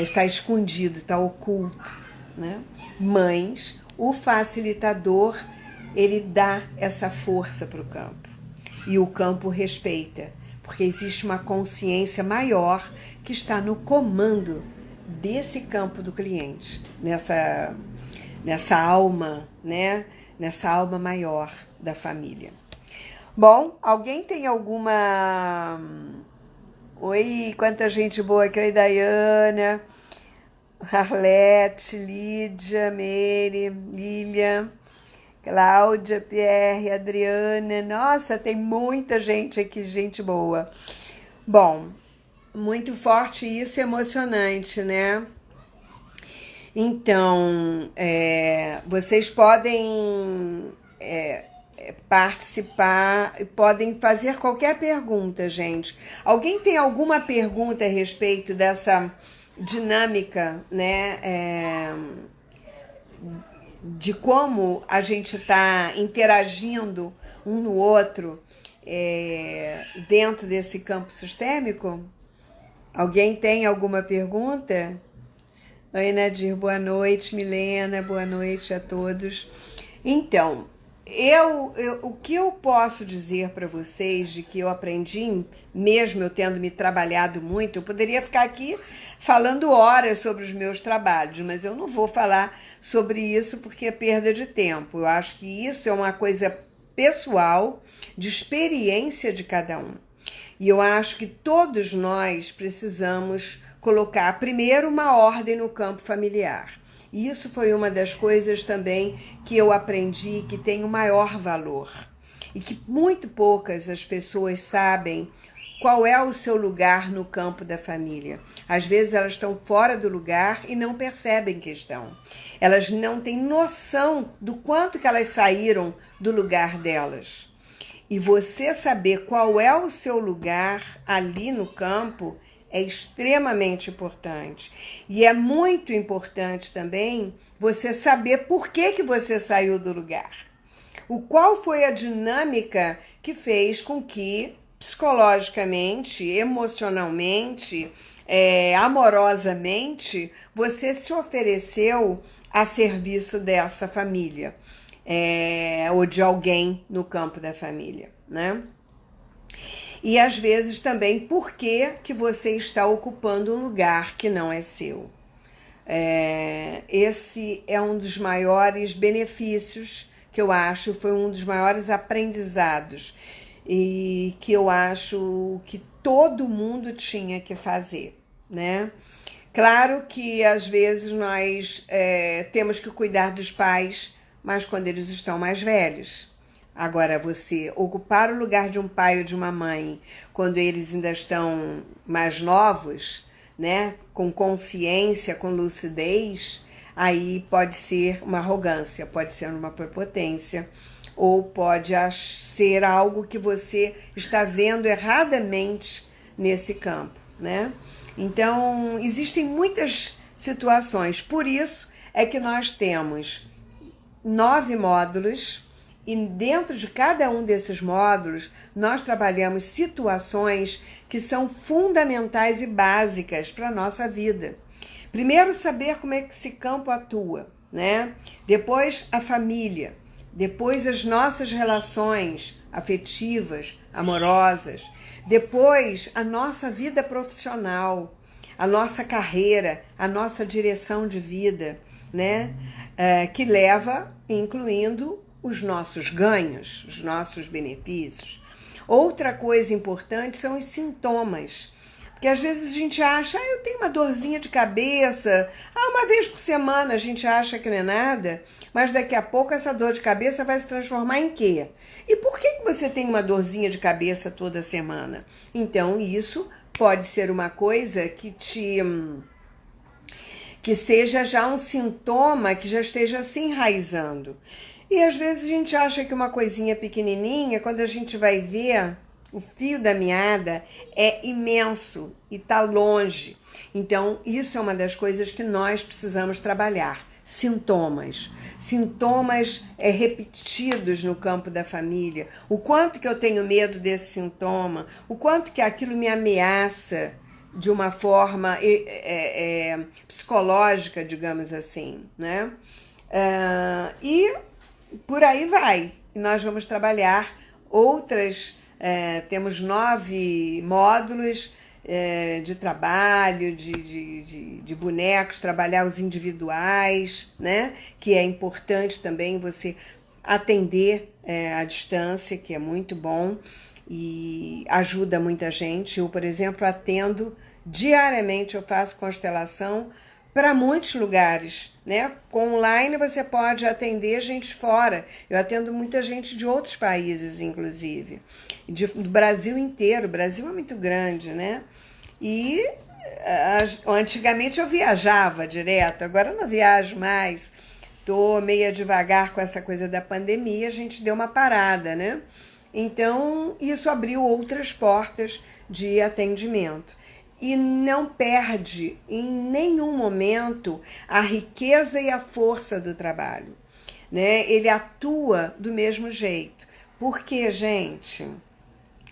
está escondido, está oculto, né? Mas o facilitador, ele dá essa força para o campo e o campo respeita, porque existe uma consciência maior que está no comando desse campo do cliente, nessa alma, né? Nessa alma maior da família. Bom, alguém tem alguma... Oi, quanta gente boa aqui. Oi, Dayana, Arlete, Lídia, Meire, Lilian, Cláudia, Pierre, Adriana. Nossa, tem muita gente aqui, gente boa. Bom, muito forte isso, emocionante, né? Então, vocês podem participar, podem fazer qualquer pergunta, gente. Alguém tem alguma pergunta a respeito dessa dinâmica, né? De como a gente está interagindo um no outro dentro desse campo sistêmico? Alguém tem alguma pergunta? Oi, Nadir, boa noite. Milena, boa noite a todos. Então, o que eu posso dizer para vocês de que eu aprendi, mesmo eu tendo me trabalhado muito, eu poderia ficar aqui falando horas sobre os meus trabalhos, mas eu não vou falar sobre isso porque é perda de tempo. Eu acho que isso é uma coisa pessoal, de experiência de cada um. E eu acho que todos nós precisamos colocar primeiro uma ordem no campo familiar. E isso foi uma das coisas também que eu aprendi que tem o maior valor. E que muito poucas as pessoas sabem qual é o seu lugar no campo da família. Às vezes elas estão fora do lugar e não percebem que estão. Elas não têm noção do quanto que elas saíram do lugar delas. E você saber qual é o seu lugar ali no campo é extremamente importante. E é muito importante também você saber por que você saiu do lugar. Qual foi a dinâmica que fez com que, psicologicamente, emocionalmente, amorosamente, você se ofereceu a serviço dessa família. Ou de alguém no campo da família, né? E às vezes também por que você está ocupando um lugar que não é seu. Esse é um dos maiores benefícios que eu acho, foi um dos maiores aprendizados e que eu acho que todo mundo tinha que fazer, né? Claro que às vezes nós temos que cuidar dos pais, mas quando eles estão mais velhos. Agora, você ocupar o lugar de um pai ou de uma mãe quando eles ainda estão mais novos, né, com consciência, com lucidez, aí pode ser uma arrogância, pode ser uma prepotência, ou pode ser algo que você está vendo erradamente nesse campo, né? Então, existem muitas situações, por isso é que nós temos 9 módulos e dentro de cada um desses módulos nós trabalhamos situações que são fundamentais e básicas para a nossa vida. Primeiro, saber como é que esse campo atua, né? Depois, a família. Depois, as nossas relações afetivas, amorosas. Depois, a nossa vida profissional, a nossa carreira, a nossa direção de vida, né? Que leva, incluindo os nossos ganhos, os nossos benefícios. Outra coisa importante são os sintomas. Porque às vezes a gente acha, eu tenho uma dorzinha de cabeça, uma vez por semana a gente acha que não é nada, mas daqui a pouco essa dor de cabeça vai se transformar em quê? E por que você tem uma dorzinha de cabeça toda semana? Então isso pode ser uma coisa que seja já um sintoma que já esteja se enraizando. E às vezes a gente acha que uma coisinha pequenininha, quando a gente vai ver, o fio da meada é imenso e está longe. Então, isso é uma das coisas que nós precisamos trabalhar. Sintomas. Sintomas repetidos no campo da família. O quanto que eu tenho medo desse sintoma. O quanto que aquilo me ameaça de uma forma psicológica, digamos assim, né? E por aí vai. E nós vamos trabalhar outras... temos 9 módulos de trabalho, de bonecos, trabalhar os individuais, né? Que é importante também você atender à distância, que é muito bom e ajuda muita gente. Eu, por exemplo, atendo diariamente, eu faço constelação para muitos lugares, né? Com online você pode atender gente fora. Eu atendo muita gente de outros países, inclusive, do Brasil inteiro. O Brasil é muito grande, né? E antigamente eu viajava direto, agora eu não viajo mais. Tô meio devagar com essa coisa da pandemia, a gente deu uma parada, né? Então, isso abriu outras portas de atendimento. E não perde em nenhum momento a riqueza e a força do trabalho, né? Ele atua do mesmo jeito. Porque, gente,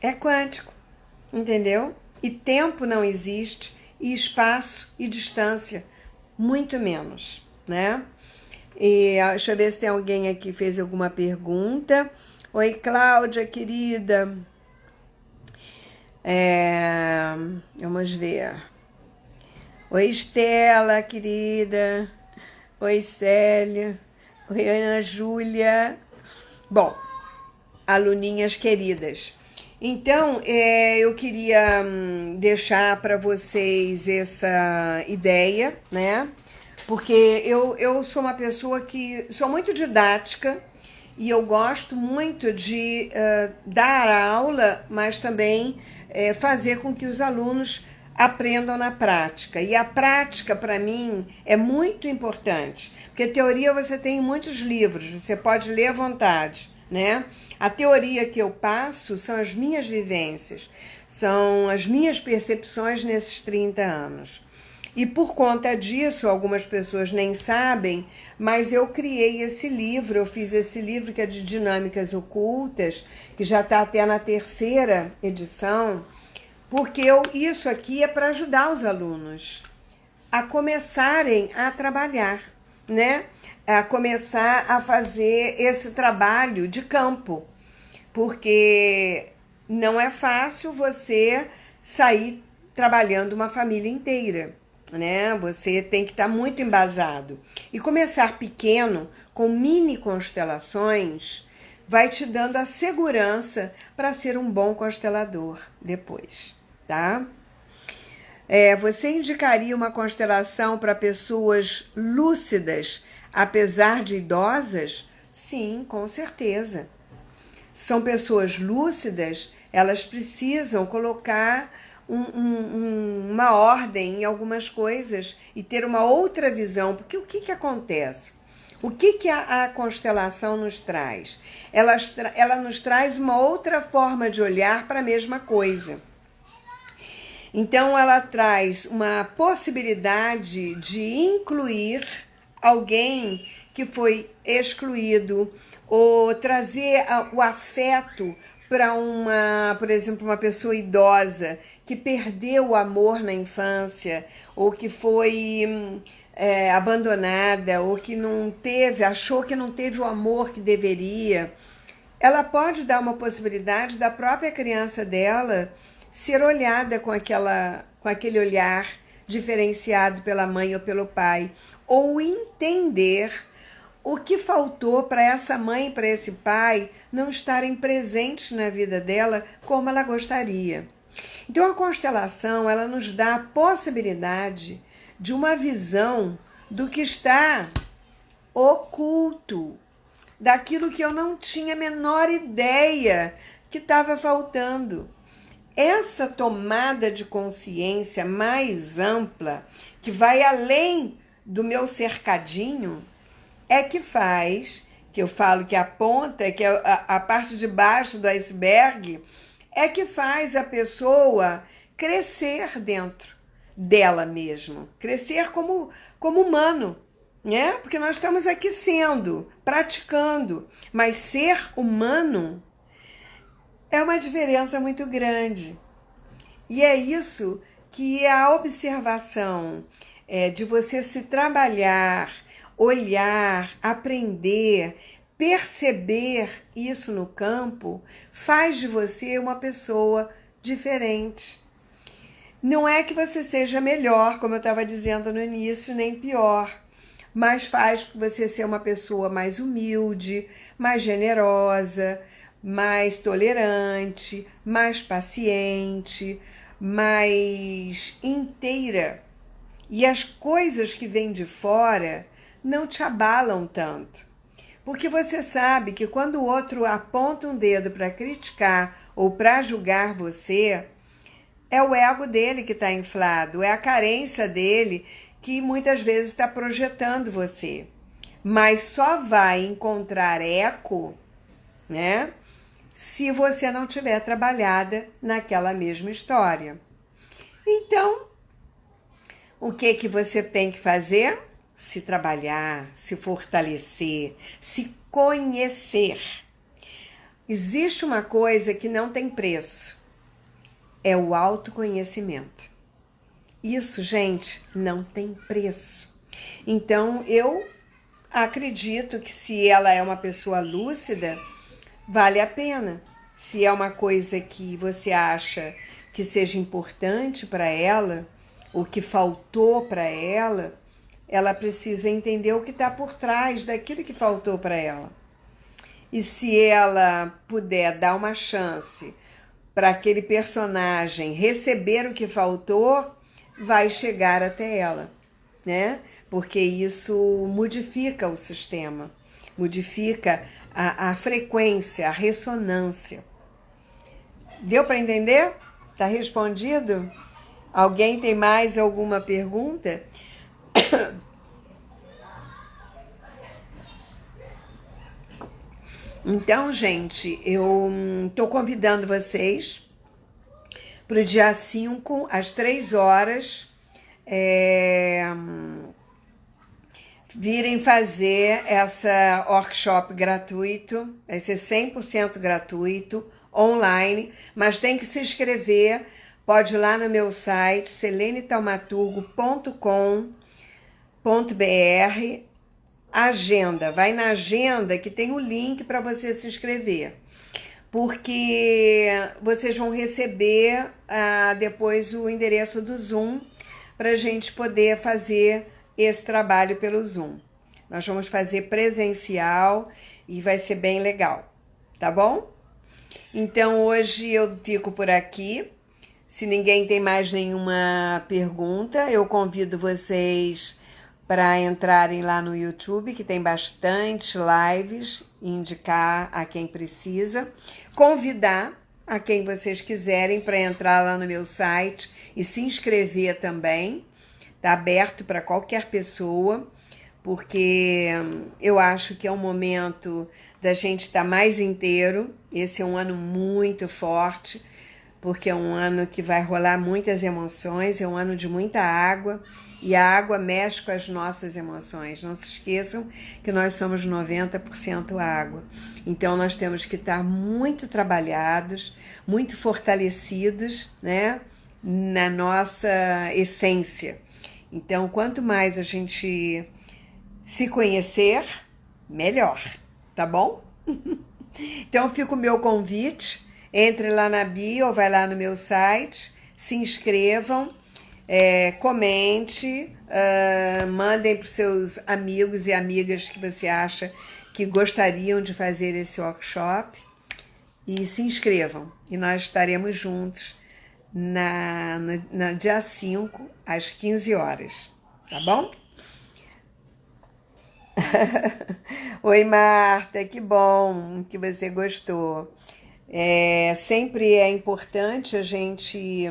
é quântico, entendeu? E tempo não existe, e espaço e distância, muito menos, né? E deixa eu ver se tem alguém aqui que fez alguma pergunta. Oi, Cláudia, querida. Vamos ver. Oi, Estela, querida. Oi, Célia. Oi, Ana Júlia. Bom, aluninhas queridas. Então, eu queria deixar para vocês essa ideia, né? Porque eu sou uma pessoa que sou muito didática e eu gosto muito de dar aula, mas também fazer com que os alunos aprendam na prática. E a prática, para mim, é muito importante, porque teoria você tem em muitos livros, você pode ler à vontade, né? A teoria que eu passo são as minhas vivências, são as minhas percepções nesses 30 anos. E por conta disso, algumas pessoas nem sabem, mas eu criei esse livro, eu fiz esse livro que é de dinâmicas ocultas, que já está até na 3ª edição, porque isso aqui é para ajudar os alunos a começarem a trabalhar, né? A começar a fazer esse trabalho de campo, porque não é fácil você sair trabalhando uma família inteira. né? Você tem que estar muito embasado. E começar pequeno, com mini constelações, vai te dando a segurança para ser um bom constelador depois, tá? Você indicaria uma constelação para pessoas lúcidas, apesar de idosas? Sim, com certeza. São pessoas lúcidas, elas precisam colocar uma ordem em algumas coisas e ter uma outra visão. Porque o que acontece? O que a constelação nos traz? Ela nos traz uma outra forma de olhar para a mesma coisa. Então, ela traz uma possibilidade de incluir alguém que foi excluído, ou trazer o afeto para por exemplo, uma pessoa idosa que perdeu o amor na infância, ou que foi abandonada, ou que achou que não teve o amor que deveria. Ela pode dar uma possibilidade da própria criança dela ser olhada com aquele olhar diferenciado pela mãe ou pelo pai, ou entender o que faltou para essa mãe e para esse pai não estarem presentes na vida dela como ela gostaria. Então a constelação, ela nos dá a possibilidade de uma visão do que está oculto, daquilo que eu não tinha a menor ideia que estava faltando. Essa tomada de consciência mais ampla, que vai além do meu cercadinho, é que faz, que eu falo que a ponta, que é a parte de baixo do iceberg, é que faz a pessoa crescer dentro dela mesma, crescer como humano, né? Porque nós estamos aqui praticando, mas ser humano é uma diferença muito grande. E é isso que a observação de você se trabalhar, olhar, aprender, perceber isso no campo, faz de você uma pessoa diferente. Não é que você seja melhor, como eu estava dizendo no início, nem pior, mas faz você ser uma pessoa mais humilde, mais generosa, mais tolerante, mais paciente, mais inteira. E as coisas que vêm de fora não te abalam tanto. Porque você sabe que quando o outro aponta um dedo para criticar ou para julgar você, é o ego dele que está inflado, é a carência dele que muitas vezes está projetando você. Mas só vai encontrar eco, né, se você não tiver trabalhada naquela mesma história. Então, o que você tem que fazer? Se trabalhar, se fortalecer, se conhecer. Existe uma coisa que não tem preço, é o autoconhecimento. Isso, gente, não tem preço. Então, eu acredito que se ela é uma pessoa lúcida, vale a pena. Se é uma coisa que você acha que seja importante para ela, o que faltou para ela, ela precisa entender o que está por trás daquilo que faltou para ela. E se ela puder dar uma chance para aquele personagem receber o que faltou, vai chegar até ela, né? Porque isso modifica o sistema, modifica a frequência, a ressonância. Deu para entender? Tá respondido? Alguém tem mais alguma pergunta? Então, gente, eu estou convidando vocês para o dia 5, às 3 horas, virem fazer essa workshop gratuito, vai ser 100% gratuito, online, mas tem que se inscrever, pode ir lá no meu site, selenetaumaturgo.com.br, agenda, vai na agenda que tem o link para você se inscrever, porque vocês vão receber depois o endereço do Zoom para a gente poder fazer esse trabalho pelo Zoom. Nós vamos fazer presencial e vai ser bem legal, tá bom? Então hoje eu fico por aqui. Se ninguém tem mais nenhuma pergunta, eu convido vocês para entrarem lá no YouTube, que tem bastante lives, e indicar a quem precisa, convidar a quem vocês quiserem para entrar lá no meu site e se inscrever também. Está aberto para qualquer pessoa, porque eu acho que é um momento da gente estar mais inteiro. Esse é um ano muito forte, porque é um ano que vai rolar muitas emoções, é um ano de muita água, e a água mexe com as nossas emoções. Não se esqueçam que nós somos 90% água. Então nós temos que estar muito trabalhados, muito fortalecidos, né, na nossa essência. Então, quanto mais a gente se conhecer, melhor, tá bom? Então fica o meu convite. Entre lá na bio ou vai lá no meu site, se inscrevam, comente, mandem para os seus amigos e amigas que você acha que gostariam de fazer esse workshop e se inscrevam. E nós estaremos juntos no dia 5, às 15 horas, tá bom? Oi, Marta, que bom que você gostou. Sempre é importante a gente...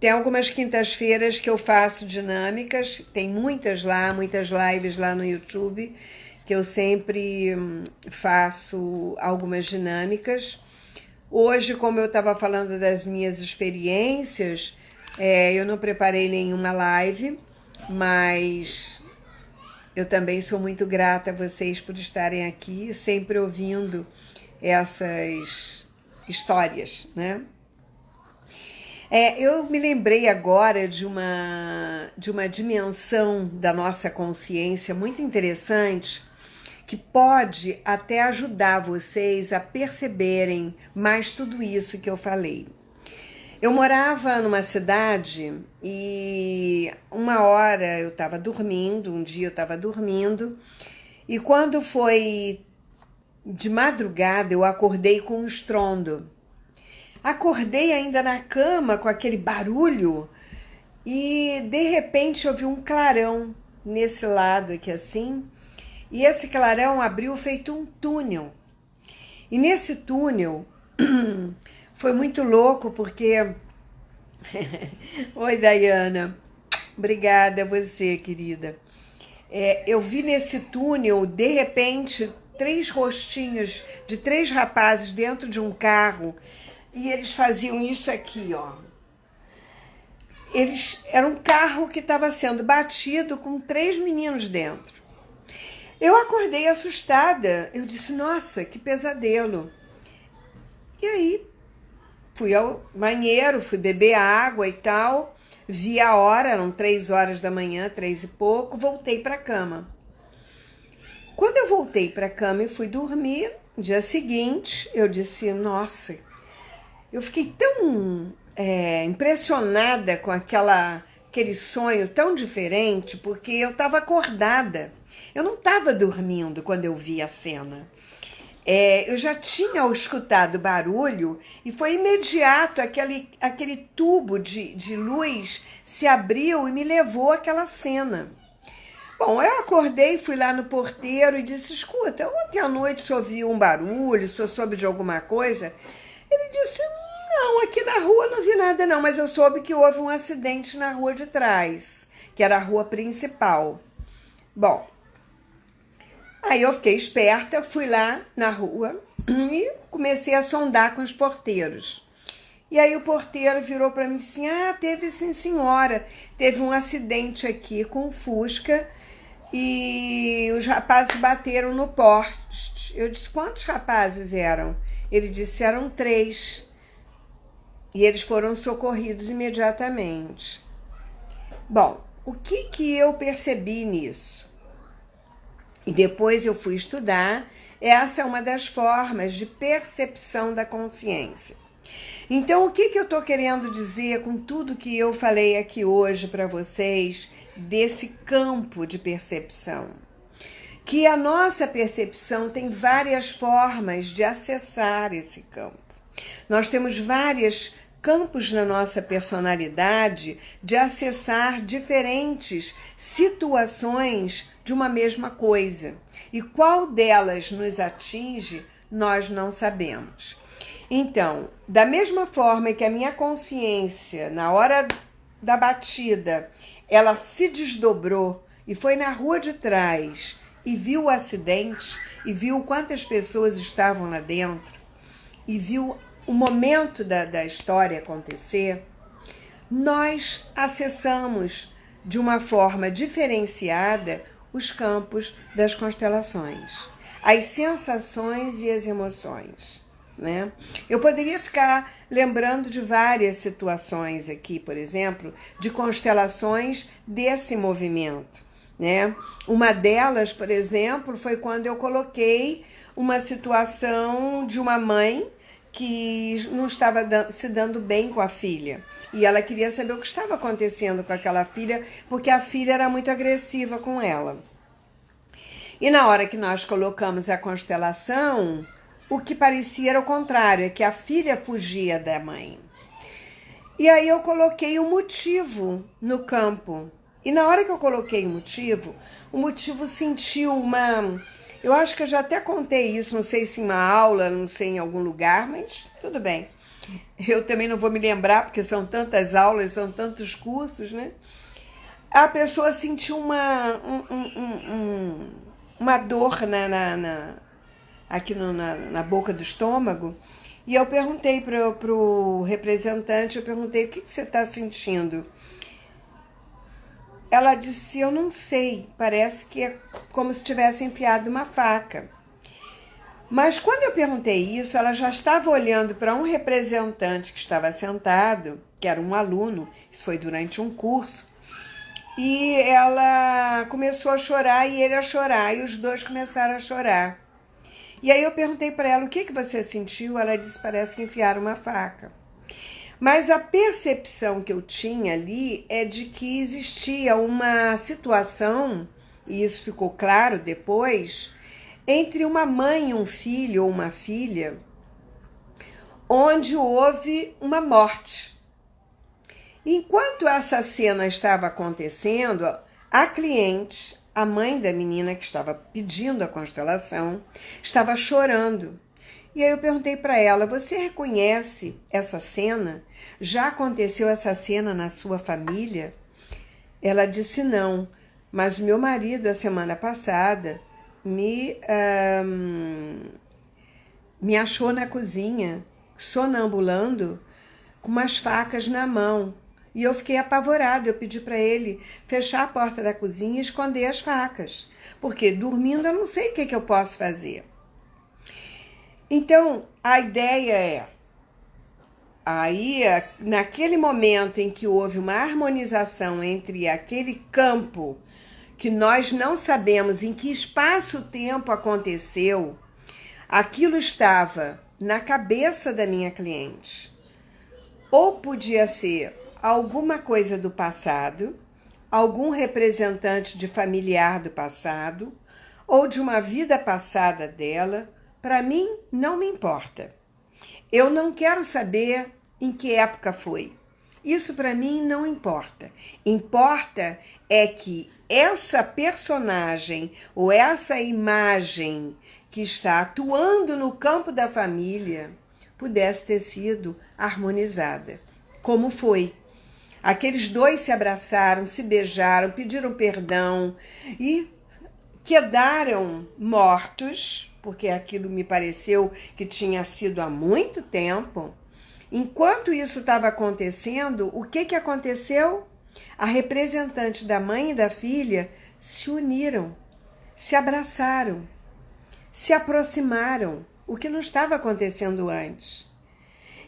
Tem algumas quintas-feiras que eu faço dinâmicas, tem muitas lives lá no YouTube, que eu sempre faço algumas dinâmicas. Hoje, como eu estava falando das minhas experiências, eu não preparei nenhuma live, mas eu também sou muito grata a vocês por estarem aqui, sempre ouvindo essas histórias, né? Eu me lembrei agora de uma dimensão da nossa consciência muito interessante, que pode até ajudar vocês a perceberem mais tudo isso que eu falei. Eu morava numa cidade e uma hora eu estava dormindo, um dia eu estava dormindo, e quando foi de madrugada eu acordei com um estrondo. Acordei ainda na cama com aquele barulho e de repente eu vi um clarão nesse lado aqui assim, e esse clarão abriu feito um túnel. E nesse túnel foi muito louco porque... Oi, Dayana. Obrigada a você, querida. Eu vi nesse túnel, de repente, 3 rostinhos de 3 rapazes dentro de um carro, e eles faziam isso aqui, ó. Era um carro que estava sendo batido com 3 meninos dentro. Eu acordei assustada. Eu disse, nossa, que pesadelo. E aí, fui ao banheiro, fui beber água e tal. Vi a hora, eram 3 horas da manhã, 3 e pouco. Voltei para a cama. Quando eu voltei para a cama e fui dormir, no dia seguinte, eu disse, nossa, eu fiquei tão impressionada com aquele sonho tão diferente, porque eu estava acordada. Eu não estava dormindo quando eu vi a cena. Eu já tinha escutado barulho e foi imediato, aquele tubo de luz se abriu e me levou àquela cena. Bom, eu acordei, fui lá no porteiro e disse, escuta, ontem à noite o senhor viu um barulho, o senhor soube de alguma coisa? Ele disse, não, aqui na rua não vi nada não, mas eu soube que houve um acidente na rua de trás, que era a rua principal. Bom, aí eu fiquei esperta, fui lá na rua e comecei a sondar com os porteiros. E aí o porteiro virou para mim assim, teve sim senhora, teve um acidente aqui com o Fusca e os rapazes bateram no poste. Eu disse, quantos rapazes eram? Ele disse, eram 3. E eles foram socorridos imediatamente. Bom, o que eu percebi nisso? E depois eu fui estudar, essa é uma das formas de percepção da consciência. Então, o que eu estou querendo dizer com tudo que eu falei aqui hoje para vocês desse campo de percepção? Que a nossa percepção tem várias formas de acessar esse campo. Nós temos vários campos na nossa personalidade de acessar diferentes situações de uma mesma coisa. E qual delas nos atinge, nós não sabemos. Então, da mesma forma que a minha consciência, na hora da batida, ela se desdobrou e foi na rua de trás e viu o acidente, e viu quantas pessoas estavam lá dentro, e viu o momento da história acontecer, nós acessamos de uma forma diferenciada os campos das constelações, as sensações e as emoções, né? Eu poderia ficar lembrando de várias situações aqui, por exemplo, de constelações desse movimento, né? Uma delas, por exemplo, foi quando eu coloquei uma situação de uma mãe que não estava se dando bem com a filha. E ela queria saber o que estava acontecendo com aquela filha, porque a filha era muito agressiva com ela. E na hora que nós colocamos a constelação, o que parecia era o contrário, é que a filha fugia da mãe. E aí eu coloquei o motivo no campo. E na hora que eu coloquei o motivo sentiu uma... Eu acho que eu já até contei isso, não sei se em uma aula, não sei em algum lugar, mas tudo bem. Eu também não vou me lembrar, porque são tantas aulas, são tantos cursos, né? A pessoa sentiu uma dor aqui na boca do estômago, e eu perguntei para o representante, eu perguntei, o que você está sentindo? Ela disse, eu não sei, parece que é como se tivesse enfiado uma faca. Mas quando eu perguntei isso, ela já estava olhando para um representante que estava sentado, que era um aluno, isso foi durante um curso, e ela começou a chorar e ele a chorar, e os dois começaram a chorar. E aí eu perguntei para ela, o que você sentiu? Ela disse, parece que enfiaram uma faca. Mas a percepção que eu tinha ali é de que existia uma situação, e isso ficou claro depois, entre uma mãe e um filho ou uma filha, onde houve uma morte. Enquanto essa cena estava acontecendo, a cliente, a mãe da menina que estava pedindo a constelação, estava chorando. E aí eu perguntei para ela, você reconhece essa cena? Já aconteceu essa cena na sua família? Ela disse não, mas meu marido, a semana passada, me achou na cozinha, sonambulando, com umas facas na mão. E eu fiquei apavorada, eu pedi para ele fechar a porta da cozinha e esconder as facas. Porque dormindo eu não sei o que eu posso fazer. Então, a ideia é, aí, naquele momento em que houve uma harmonização entre aquele campo que nós não sabemos em que espaço-tempo aconteceu, aquilo estava na cabeça da minha cliente. Ou podia ser alguma coisa do passado, algum representante de familiar do passado, ou de uma vida passada dela. Para mim, não me importa. Eu não quero saber em que época foi. Isso para mim não importa. Importa é que essa personagem ou essa imagem que está atuando no campo da família pudesse ter sido harmonizada. Como foi? Aqueles dois se abraçaram, se beijaram, pediram perdão e quedaram mortos, porque aquilo me pareceu que tinha sido há muito tempo. Enquanto isso estava acontecendo, o que aconteceu? A representante da mãe e da filha se uniram, se abraçaram, se aproximaram, o que não estava acontecendo antes.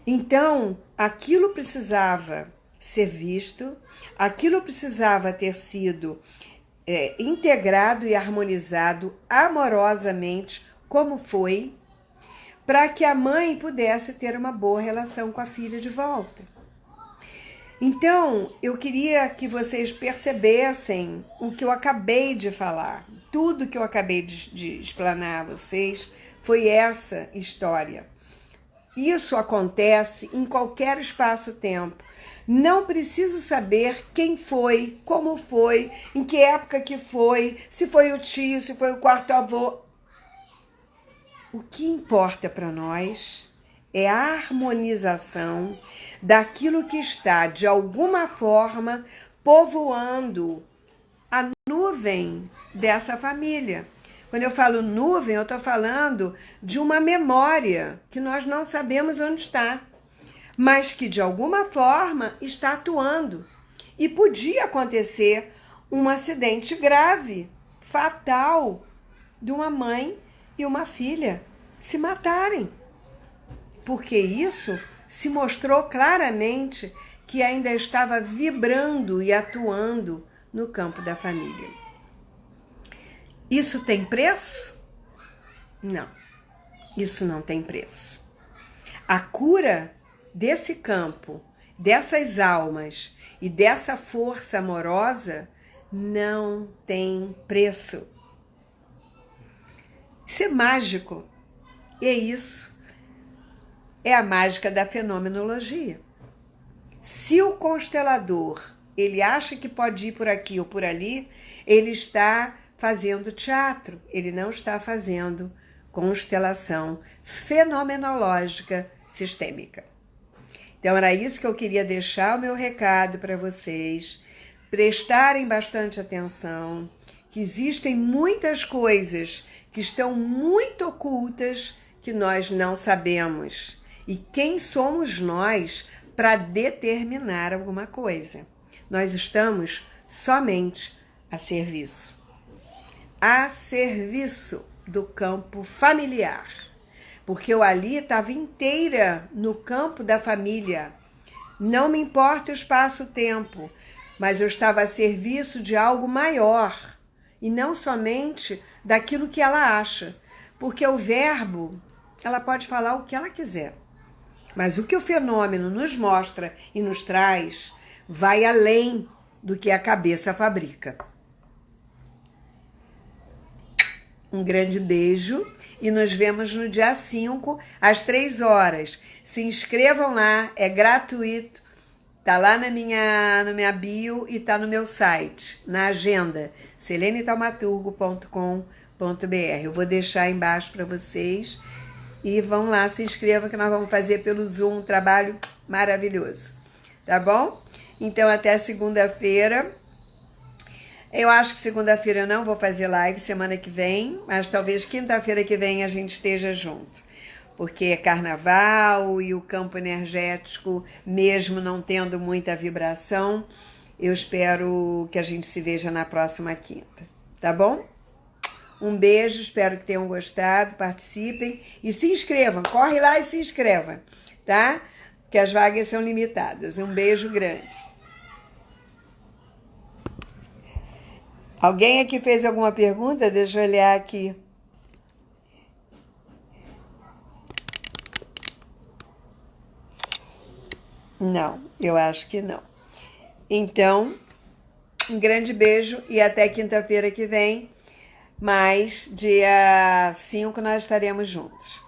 Então, aquilo precisava ser visto, aquilo precisava ter sido integrado e harmonizado amorosamente, como foi, para que a mãe pudesse ter uma boa relação com a filha de volta. Então, eu queria que vocês percebessem o que eu acabei de falar. Tudo que eu acabei de explanar a vocês foi essa história. Isso acontece em qualquer espaço-tempo. Não preciso saber quem foi, como foi, em que época que foi, se foi o tio, se foi o quarto avô. O que importa para nós é a harmonização daquilo que está, de alguma forma, povoando a nuvem dessa família. Quando eu falo nuvem, eu estou falando de uma memória que nós não sabemos onde está, mas que de alguma forma está atuando. E podia acontecer um acidente grave, fatal, de uma mãe e uma filha se matarem. Porque isso se mostrou claramente que ainda estava vibrando e atuando no campo da família. Isso tem preço? Não, isso não tem preço. A cura desse campo, dessas almas e dessa força amorosa não tem preço. Isso é mágico. E é isso. É a mágica da fenomenologia. Se o constelador, ele acha que pode ir por aqui ou por ali, ele está fazendo teatro, ele não está fazendo constelação fenomenológica sistêmica. Então era isso que eu queria deixar o meu recado para vocês, prestarem bastante atenção, que existem muitas coisas que estão muito ocultas que nós não sabemos. E quem somos nós para determinar alguma coisa? Nós estamos somente a serviço. A serviço do campo familiar. Porque eu ali estava inteira no campo da família. Não me importa o espaço-tempo, mas eu estava a serviço de algo maior. E não somente daquilo que ela acha. Porque o verbo, ela pode falar o que ela quiser. Mas o que o fenômeno nos mostra e nos traz vai além do que a cabeça fabrica. Um grande beijo e nos vemos no dia 5, às 3 horas. Se inscrevam lá, é gratuito. Tá lá na minha bio e tá no meu site, na agenda, selenetaumaturgo.com.br. Eu vou deixar embaixo para vocês. E vão lá, se inscrevam que nós vamos fazer pelo Zoom um trabalho maravilhoso. Tá bom? Então, até segunda-feira. Eu acho que segunda-feira eu não vou fazer live, semana que vem, mas talvez quinta-feira que vem a gente esteja junto. Porque é carnaval e o campo energético, mesmo não tendo muita vibração, eu espero que a gente se veja na próxima quinta. Tá bom? Um beijo, espero que tenham gostado, participem e se inscrevam. Corre lá e se inscreva, tá? Que as vagas são limitadas. Um beijo grande. Alguém aqui fez alguma pergunta? Deixa eu olhar aqui. Não, eu acho que não. Então, um grande beijo e até quinta-feira que vem. Mas dia 5 nós estaremos juntos.